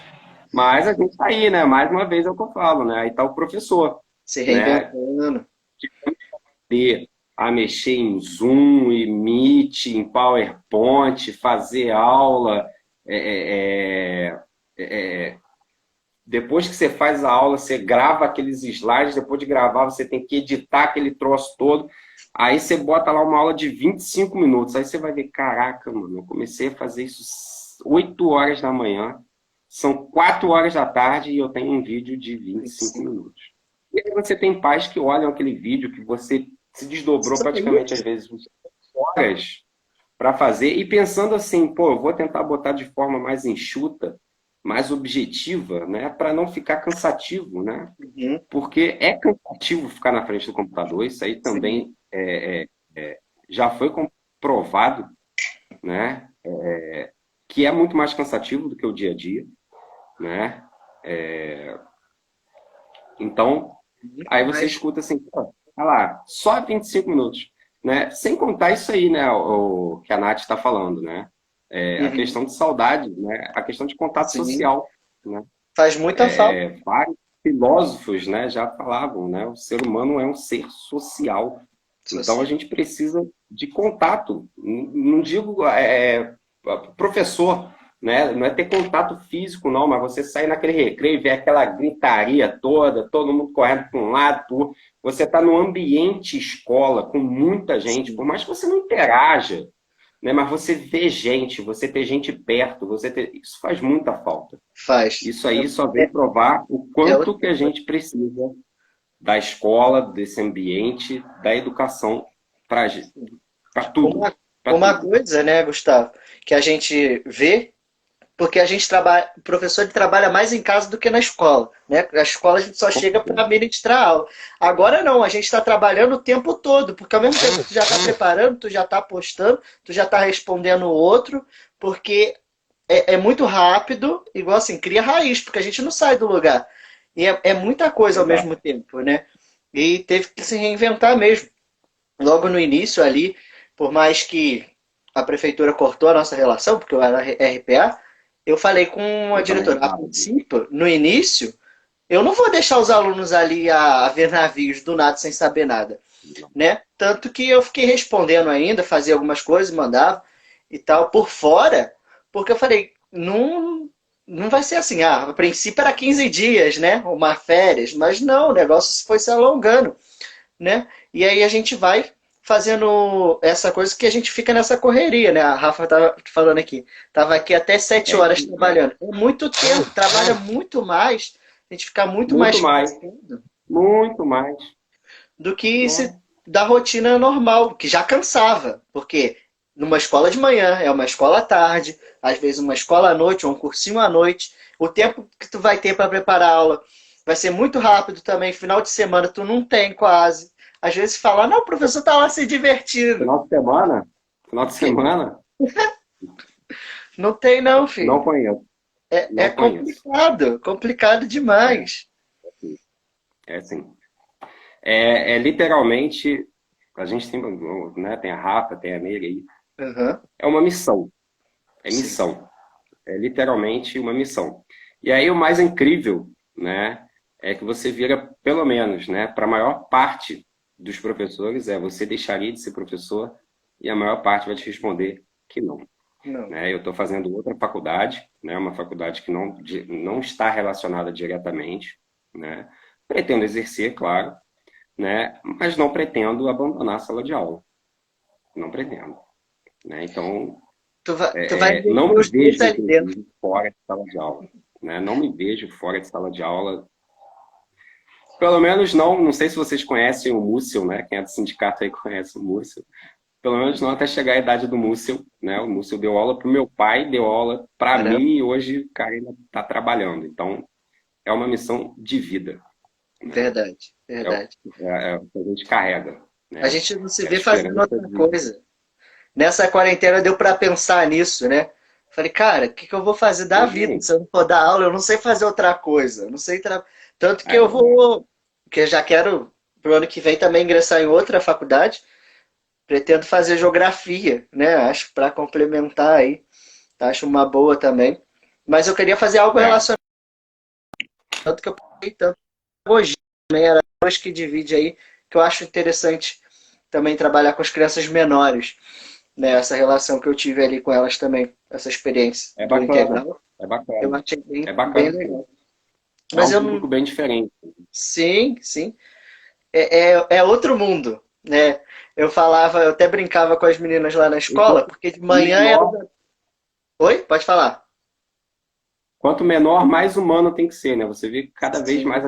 Mas a gente tá aí, né? Mais uma vez é o que eu falo, né? Aí tá o professor, Se né? reinventando. De a mexer em Zoom, em Meet, em PowerPoint, fazer aula. é, é, é, é, Depois que você faz a aula, você grava aqueles slides, depois de gravar, você tem que editar aquele troço todo. Aí você bota lá uma aula de 25 minutos. Aí você vai ver, caraca, mano, eu comecei a fazer isso 8 horas da manhã, são 4 horas da tarde e eu tenho um vídeo de 25 minutos. E aí você tem pais que olham aquele vídeo que você se desdobrou Só praticamente, às isso. vezes, horas para fazer e pensando assim, pô, eu vou tentar botar de forma mais enxuta, mais objetiva, né, para não ficar cansativo, né? Uhum. Porque é cansativo ficar na frente do computador, isso aí Sim, também já foi comprovado, né? Que é muito mais cansativo do que o dia a dia, né? Então, aí você mas escuta assim, pô, olha lá, só 25 minutos, né? Sem contar isso aí, né, o que a Nath está falando, né? A uhum. questão de saudade, né? A questão de contato Sim, social, né? faz muita falta. Vários filósofos, né, já falavam, né? O ser humano é um ser social. Então a Social. gente precisa de contato. Não digo professor, né? Não é ter contato físico, não, mas você sair naquele recreio e ver aquela gritaria toda, todo mundo correndo para um lado, você está no ambiente escola com muita gente, por Sim, mais que você não interaja, né? Mas você vê gente, você ter gente perto, isso faz muita falta. faz. Isso aí só É, vem provar o é quanto outra que a coisa. gente precisa da escola, desse ambiente, da educação para tudo, Uma, para uma tudo. coisa, né, Gustavo, que a gente vê. porque a gente trabalha, o professor ele trabalha mais em casa do que na escola, né? Na escola a gente só chega para ministrar a aula. Agora não, a gente está trabalhando o tempo todo, porque ao mesmo tempo que tu já está preparando, tu já está postando, tu já está respondendo o outro, porque é muito rápido, igual assim, cria raiz, porque a gente não sai do lugar. E é muita coisa ao Exato. mesmo tempo, né? E teve que se reinventar mesmo. Logo no início ali, por mais que a prefeitura cortou a nossa relação, porque eu era RPA, eu falei com a Eu também diretora, a estava. princípio, no início, eu não vou deixar os alunos ali a ver navios do nada sem saber nada, né? Tanto que eu fiquei respondendo ainda, fazia algumas coisas, mandava e tal, por fora, porque eu falei, não vai ser assim, a princípio era 15 dias, né? Uma férias, mas não, o negócio foi se alongando, né? E aí a gente vai fazendo essa coisa que a gente fica nessa correria, né? A Rafa tava falando aqui, tava aqui até 7 horas trabalhando. É muito tempo, trabalha muito mais, a gente fica muito Muito mais mais, cansado muito mais. do que se Né? da rotina normal, que já cansava, porque numa escola de manhã, é uma escola à tarde, às vezes uma escola à noite, ou um cursinho à noite, o tempo que tu vai ter para preparar a aula vai ser muito rápido também, final de semana tu não tem quase. Às vezes fala, não, o professor tá lá se divertindo. Final de semana, final de Que semana, não tem não, não filho. conheço, É não conheço. complicado, complicado É, demais. é assim. É literalmente, a gente tem, né, tem a Rafa, tem a Neira aí. Uhum, É uma missão, é sim. missão. É literalmente uma missão. E aí o mais incrível, né, é que você vira, pelo menos, né, para a maior parte dos professores, você deixaria de ser professor e a maior parte vai te responder que não. Não. Né? Eu estou fazendo outra faculdade, né, uma faculdade que não está relacionada diretamente, né? Pretendo exercer, claro, né, mas não pretendo abandonar a sala de aula. Não pretendo. Né? Então, Tu vai não investir me os dois vejo, ali dentro. inclusive, fora de sala de aula. Né? Não me vejo fora de sala de aula. Pelo menos não sei se vocês conhecem o Múcio, né? Quem é do sindicato aí conhece o Múcio. Pelo menos não até chegar a idade do Múcio, né? O Múcio deu aula para o meu pai, deu aula para Caramba, mim e hoje o cara ainda está trabalhando. Então, é uma missão de vida, né? verdade, É, o- verdade. é o que a gente carrega, A né? gente não se É a vê fazendo esperança outra de... coisa. Nessa quarentena deu para pensar nisso, né? Falei, cara, o que que eu vou fazer da vida Sim, se eu não for dar aula? Eu não sei fazer outra coisa. Eu não sei tanto que eu é, vou, que eu já quero pro ano que vem também ingressar em outra faculdade. Pretendo fazer geografia, né? Acho para complementar aí. Acho uma boa também. Mas eu queria fazer algo é, relacionado tanto que eu peguei tanto pedagogia também era dois que divide aí que eu acho interessante também trabalhar com as crianças menores, né? Essa relação que eu tive ali com elas também, essa experiência é do bacana, integral, é eu bacana. achei É bem bacana, sim. legal. É Mas um eu público não. bem diferente. Sim, sim. É outro mundo, né? Eu falava, eu até brincava com as meninas lá na E escola, porque de manhã era. Oi? Pode falar. quanto menor, mais humano tem que ser, né? Você vê que cada vez Sim. mais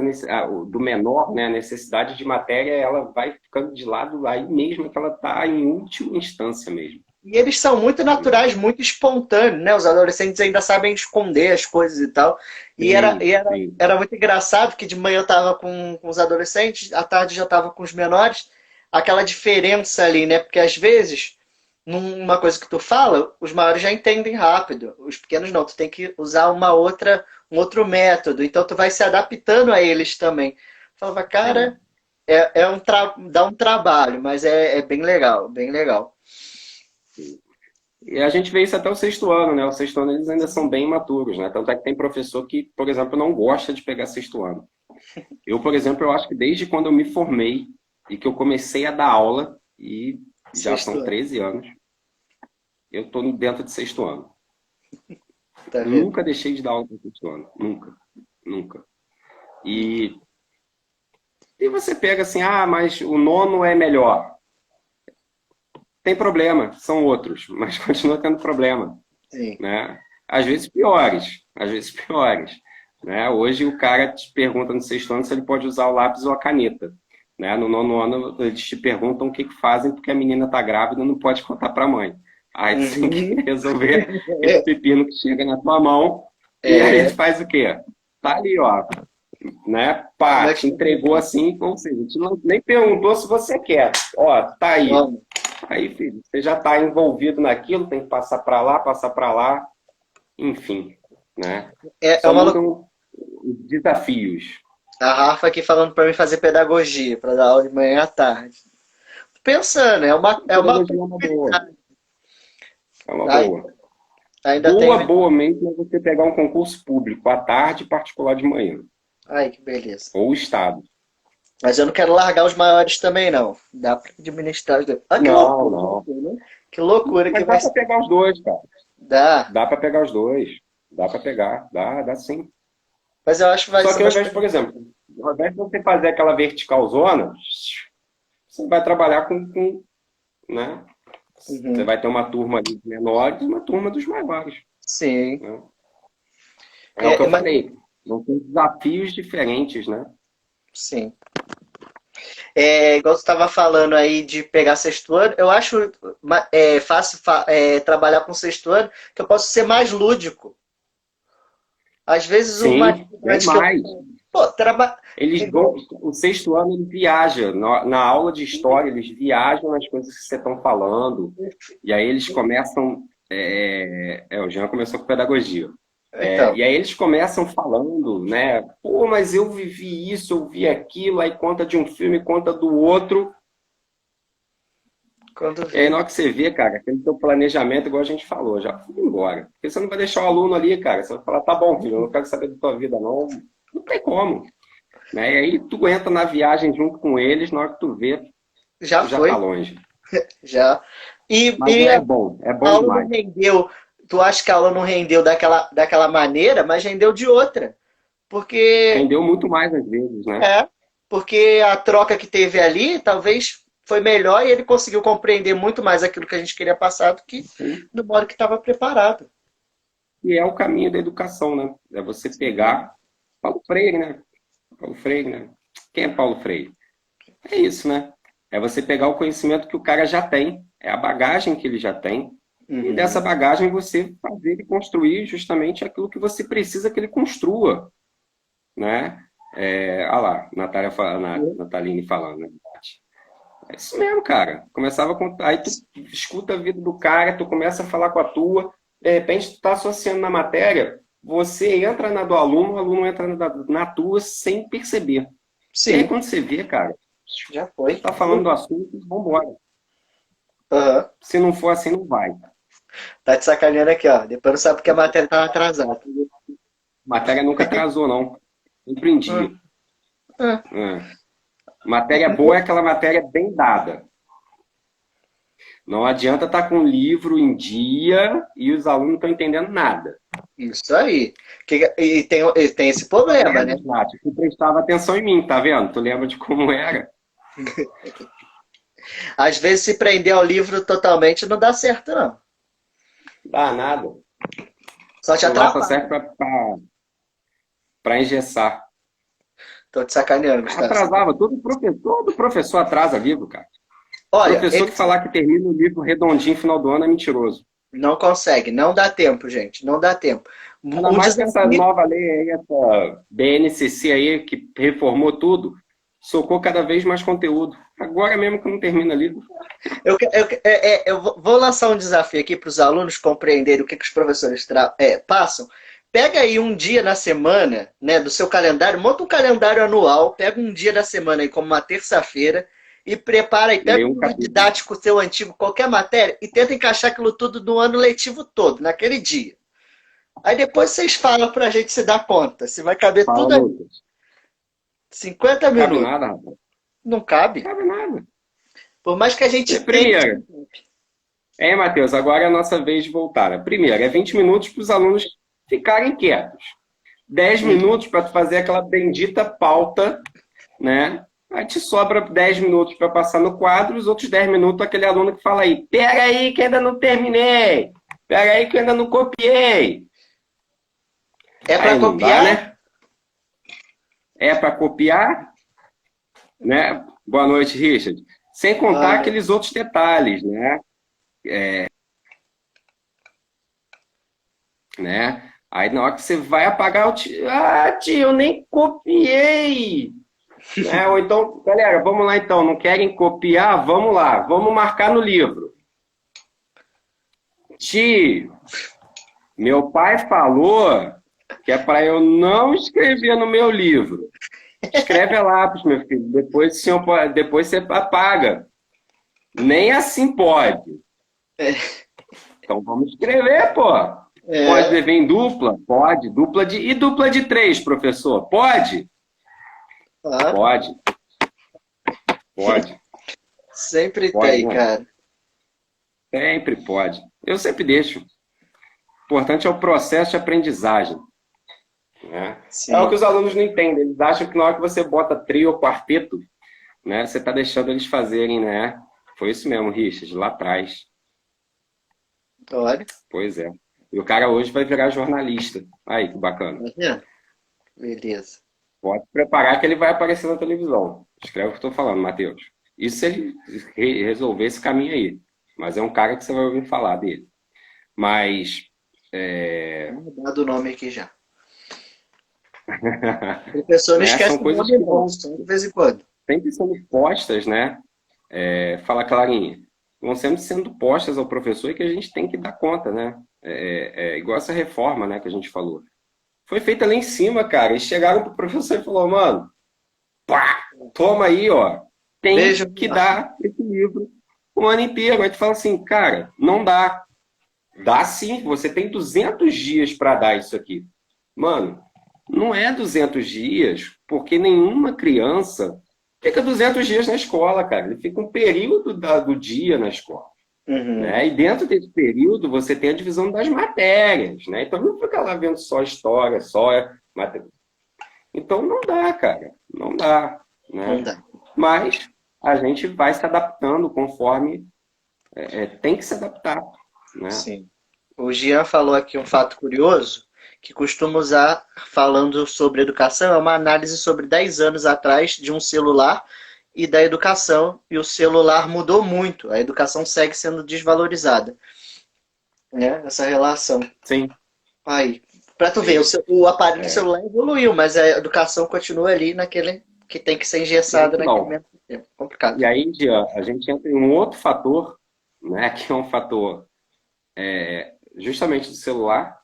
do menor, né, a necessidade de matéria, ela vai ficando de lado aí mesmo que ela está em última instância mesmo. E eles são muito Né? naturais, muito espontâneos, né? Os adolescentes ainda sabem esconder as coisas e tal. E era, Sim, e era, sim. era muito engraçado que de manhã eu tava com os adolescentes, à tarde já tava com os menores. Aquela diferença ali, né? Porque às vezes, numa coisa que tu fala, os maiores já entendem rápido. Os pequenos não, tu tem que usar um outro método. Então tu vai se adaptando a eles também. Eu falava, Sim. cara, dá um trabalho, mas é bem legal, bem legal. E a gente vê isso até o sexto ano, né? O sexto ano eles ainda são bem imaturos, né? Tanto é que tem professor que, por exemplo, não gosta de pegar sexto ano. Eu, por exemplo, eu acho que desde quando eu me formei e que eu comecei a dar aula, e já Sexto são ano, 13 anos, eu estou dentro de sexto ano. tá vendo? Nunca deixei de dar aula no sexto ano. Nunca. Nunca. E, e você pega assim, mas o nono é melhor. Tem problema, são outros, mas continua tendo problema, Sim. né? Às vezes piores, às vezes piores. Né? Hoje o cara te pergunta no sexto ano se ele pode usar o lápis ou a caneta. Né? No nono ano eles te perguntam o que fazem porque a menina está grávida e não pode contar para a mãe. Aí tu tem que Uhum. resolver esse pepino que chega na tua mão. E aí a É, gente faz o quê? Tá ali, ó, né? como Pá, é te que entregou assim, ou seja, a gente nem perguntou se você quer. Ó, tá aí. Vamos. Aí, filho, você já tá envolvido naquilo, tem que passar para lá, enfim, né? É Só uma loucura. mudam os desafios. A Rafa aqui falando para mim fazer pedagogia, para dar aula de manhã e à tarde. Pensando, é uma Pedagogia é uma boa, possibilidade. é uma Ai- boa. Ainda Boa, tem. boa mesmo é você pegar um concurso público à tarde e particular de manhã, Ai, que beleza. ou estado. Mas eu não quero largar os maiores também, não. Dá para administrar os dois. Ah, que Não, loucura, não. né? Que loucura que Mas vai dá para ser. pegar os dois, cara. Dá. Dá para pegar os dois. Dá para pegar, dá sim. Mas eu acho que vai Só ser que ao mais. invés, por exemplo, ao invés de você fazer aquela vertical zona, você vai trabalhar né? Você Uhum. vai ter uma turma ali de menores e uma turma dos maiores, Sim. né? É o que eu Mas, falei. Vão ter desafios diferentes, né? sim. Igual você estava falando aí de pegar sexto ano, eu acho fácil trabalhar com sexto ano, que eu posso ser mais lúdico. Às vezes uma Sim, bem atividade que eu. mais. Pô, trabalho. Eles vão, o sexto ano ele viaja. Na aula de história, eles viajam nas coisas que você estão falando. E aí eles começam. O Jean começou com pedagogia. Então, E aí eles começam falando, né? Pô, mas eu vivi isso, eu vi aquilo, aí conta de um filme, conta do outro. quando E aí vê. na hora que você vê, cara, aquele teu planejamento, igual a gente falou, já foi embora. Porque você não vai deixar o aluno ali, cara. Você vai falar, tá bom, filho, eu não quero saber da tua vida, não. Não tem como. Né? E aí tu entra na viagem junto com eles, na hora que tu vê, Já tu já tá foi, longe. já. E, Mas e a é a bom aula não demais. rendeu. Tu acha que a aula não rendeu daquela maneira, mas rendeu de outra. Porque Rendeu muito mais às vezes, né? É, porque a troca que teve ali talvez foi melhor e ele conseguiu compreender muito mais aquilo que a gente queria passar do que Sim. do modo que estava preparado. E é o caminho da educação, né? É você pegar Paulo Freire, né? Paulo Freire, né? Quem é Paulo Freire? É isso, né? É você pegar o conhecimento que o cara já tem, é a bagagem que ele já tem, e dessa Uhum. bagagem você fazer e construir justamente aquilo que você precisa que ele construa, né? Lá, Nataline falando, né? É isso mesmo, cara. Começava com. Aí tu escuta a vida do cara, tu começa a falar com a tua, de repente tu tá associando na matéria, você entra na do aluno, o aluno entra na tua sem perceber. E aí Sim, quando você vê, cara, já foi. tá falando do assunto, vambora. Aham. Se não for assim, não vai. Tá te sacaneando aqui, ó. Depois não sabe porque a matéria tava atrasada. Matéria nunca atrasou, não. Sempre em dia. Hum, hum. É. Matéria boa é aquela matéria bem dada. Não adianta estar com o livro em dia e os alunos não estão entendendo nada. Isso aí. E tem esse problema, né? Lembra, Nath? Tu prestava atenção em mim, tá vendo? Tu lembra de como era? Às vezes se prender ao livro totalmente não dá certo, não. Dá nada. O Só te celular só atrapalha. serve para engessar. Tô te sacaneando, Gustavo. Atrasava. Todo professor atrasa livro, cara. Olha, Professor que falar que termina o livro redondinho no final do ano é mentiroso. não consegue, não dá tempo, gente, não dá tempo. Ainda Um mais que essa desafio. nova lei aí, essa BNCC aí, que reformou tudo, socou cada vez mais conteúdo. Agora mesmo que não termina livro. Eu vou lançar um desafio aqui para os alunos compreenderem o que os professores passam. Pega aí um dia na semana, né, do seu calendário, monta um calendário anual, pega um dia da semana aí, como uma terça-feira, e prepara aí, Lê pega um um livro capítulo. didático seu antigo, qualquer matéria, e tenta encaixar aquilo tudo no ano letivo todo, naquele dia. Aí depois vocês falam para a gente se dar conta, se vai caber Fala, tudo aí. Lucas. 50 Cabe minutos. nada, rapaz. Não cabe. Cabe nada. Por mais que a gente tente. Primeiro, Matheus, agora é a nossa vez de voltar. Primeiro, é 20 minutos para os alunos ficarem quietos. 10 minutos para tu fazer aquela bendita pauta, né? Aí te sobra 10 minutos para passar no quadro, os outros 10 minutos aquele aluno que fala aí, pega aí que ainda não terminei, pega aí que ainda não copiei. É para Aí não dá, copiar? né? É para copiar, né? Boa noite, Richard. Sem contar Ah, aqueles outros detalhes, né? né? Aí na hora que você vai apagar o tio, ah, tio, eu nem copiei, né? Ou então, galera, vamos lá então, não querem copiar? Vamos lá, vamos marcar no livro. Tio, meu pai falou que é para eu não escrever no meu livro. Escreve a lápis, meu filho. Depois você apaga. Nem assim pode. Então vamos escrever, pô. Pode É, escrever em dupla? Pode. E dupla de três, professor? Pode? ó, Pode. Pode. sempre Pode, tem, né? cara. Sempre pode. Eu sempre deixo. O importante é o processo de aprendizagem, né? É o que Sim, os alunos não entendem. Eles acham que na hora que você bota trio ou quarteto, né, você está deixando eles fazerem, né? Foi isso mesmo, Richard, lá atrás. olha, Pois é. E o cara hoje vai virar jornalista. Aí, que bacana. tá vendo? Beleza. Pode preparar que ele vai aparecer na televisão. Escreve o que eu estou falando, Matheus. Isso se ele resolver esse caminho aí. Mas é um cara que você vai ouvir falar dele. Mas, Vou mudar do nome aqui já. O professor não né, são esquece o coisas nome, que não, vão só de vez em quando. sempre sendo postas, né? Fala Clarinha. Vão sempre sendo postas ao professor e que a gente tem que dar conta, né? Igual essa reforma, né, que a gente falou. Foi feita lá em cima, cara. Eles chegaram pro professor e falou, mano, pá, toma aí, ó. Tem Beijo. que dar esse livro o ano inteiro. Aí tu fala assim, cara, não dá. Dá sim, você tem 200 dias para dar isso aqui. Mano, não é 200 dias, porque nenhuma criança fica 200 dias na escola, cara. Ele fica um período do dia na escola. Uhum. Né? E dentro desse período você tem a divisão das matérias, né? Então não fica lá vendo só história, só matéria. Então não dá, cara, não dá, Não né? dá. Mas a gente vai se adaptando conforme tem que se adaptar, né? Sim. O Jean falou aqui um fato curioso que costuma usar falando sobre educação, é uma análise sobre 10 anos atrás de um celular e da educação, e o celular mudou muito, a educação segue sendo desvalorizada, né? Essa relação. Sim, Aí, para tu ver, o aparelho do é, celular evoluiu, mas a educação continua ali naquele que tem que ser engessada naquele não. mesmo tempo. Complicado. E aí, Jean, a gente entra em um outro fator, né? Que é um fator justamente do celular,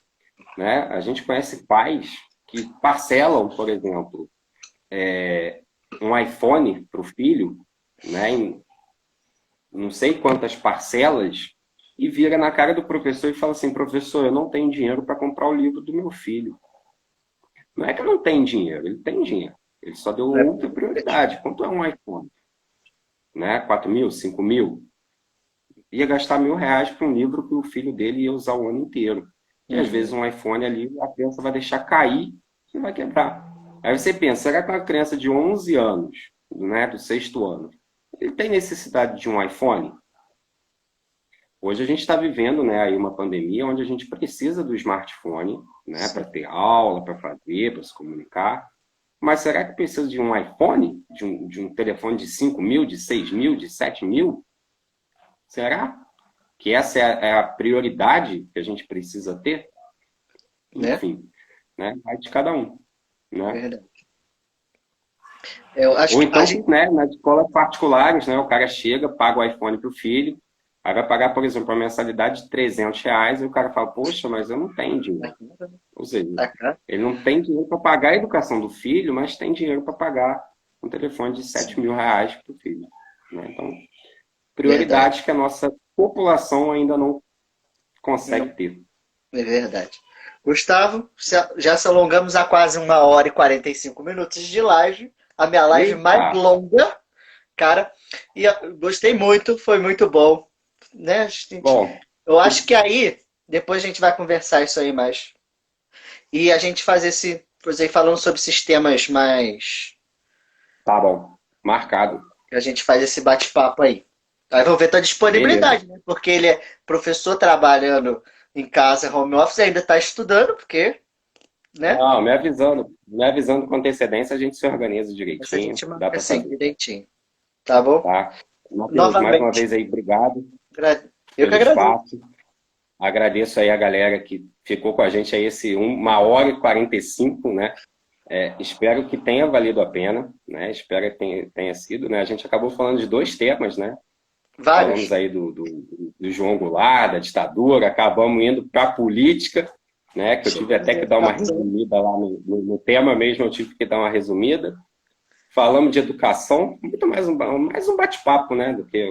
né? A gente conhece pais que parcelam, por exemplo, um iPhone para o filho, né, em não sei quantas parcelas, e vira na cara do professor e fala assim, professor, eu não tenho dinheiro para comprar o livro do meu filho. Não é que eu não tenho dinheiro, ele tem dinheiro. Ele só deu É, outra prioridade. Quanto é um iPhone? Né? 4 mil, 5 mil? Ia gastar R$ 1.000 para um livro que o filho dele ia usar o ano inteiro. E às vezes uhum. um iPhone ali, a criança vai deixar cair e vai quebrar. Aí você pensa, será que uma criança de 11 anos, né, do sexto ano, ele tem necessidade de um iPhone? Hoje a gente está vivendo, né, aí uma pandemia onde a gente precisa do smartphone, né, para Sim. ter aula, para fazer, para se comunicar. Mas será que precisa de um iPhone? De um telefone de 5 mil, de 6 mil, de 7 mil? Será que essa é a prioridade que a gente precisa ter? Né? Enfim, né, vai de cada um, né? Verdade. Eu acho Ou que a então, gente. né, nas escolas particulares, né, o cara chega, paga o iPhone para o filho, aí vai pagar, por exemplo, uma mensalidade de R$ 300, e o cara fala, poxa, mas eu não tenho dinheiro. Ou seja, Tá cá? ele não tem dinheiro para pagar a educação do filho, mas tem dinheiro para pagar um telefone de R$ 7.000 para o filho. Né? Então, Verdade. prioridades que a nossa população ainda não consegue Não, ter. é verdade. Gustavo, já se alongamos a quase 1 hora e 45 minutos de live. A minha live Eita! mais longa, cara. E eu gostei muito, foi muito bom. Né? Bom, Eu acho que aí, depois a gente vai conversar isso aí mais. E a gente faz esse, pois aí falando sobre sistemas mais. tá bom. Marcado. A gente faz esse bate-papo aí. Aí vou ver tua Beleza. disponibilidade, né? Porque ele é professor trabalhando em casa, home office, ainda está estudando, porque, né? Não, me avisando com antecedência, a gente se organiza Essa a direitinho, gente dá marca para assim, fazer. direitinho. Tá bom? Tá? Matheus, mais uma Novamente, vez aí, obrigado eu que pelo agradeço. espaço. Agradeço aí a galera que ficou com a gente aí esse 1h45, né? Espero que tenha valido a pena, né? Espero que tenha sido, né? A gente acabou falando de 2 temas, né? Falamos Vários. aí do João Goulart, da ditadura, acabamos indo para a política, né? Que eu tive até que dar uma resumida lá no tema mesmo, eu tive que dar uma resumida. Falamos de educação, muito mais um bate-papo, né? Do que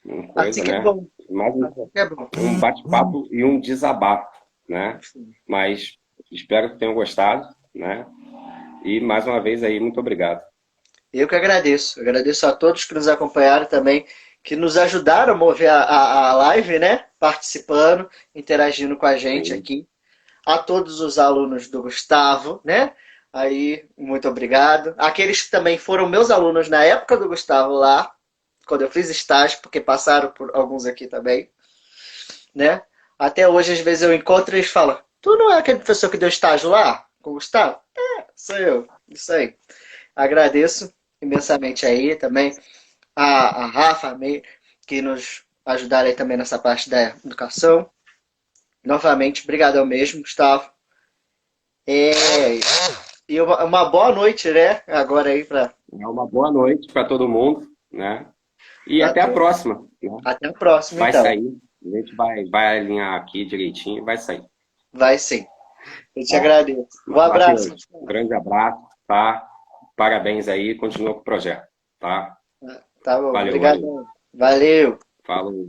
uma Assim coisa, que é né? bom. Mais Assim que é bom. um bate-papo e um desabafo, né? Mas espero que tenham gostado, né? E mais uma vez aí, muito obrigado. Eu que agradeço. Agradeço a todos que nos acompanharam também, que nos ajudaram a mover a live, né? Participando, interagindo com a gente Sim. aqui. A todos os alunos do Gustavo, né? Aí, muito obrigado. Aqueles que também foram meus alunos na época do Gustavo lá, quando eu fiz estágio, porque passaram por alguns aqui também, né? Até hoje, às vezes eu encontro e eles falam: Tu não é aquele professor que deu estágio lá com o Gustavo? É, sou eu. Isso aí. Agradeço imensamente aí também a Rafa, a May, que nos ajudaram aí também nessa parte da educação. Novamente, obrigadão mesmo, Gustavo. É, e uma boa noite, né? Agora aí para Uma boa noite para todo mundo, né? E até a todos. próxima, né? Até a próxima, Vai então. sair, a gente vai alinhar aqui direitinho e vai sair. Vai sim. Eu te Tá? agradeço. Um abraço. Matheus, um grande abraço, tá? Parabéns aí, continua com o projeto, tá? Tá bom, Valeu, valeu. obrigado. Valeu. Falou.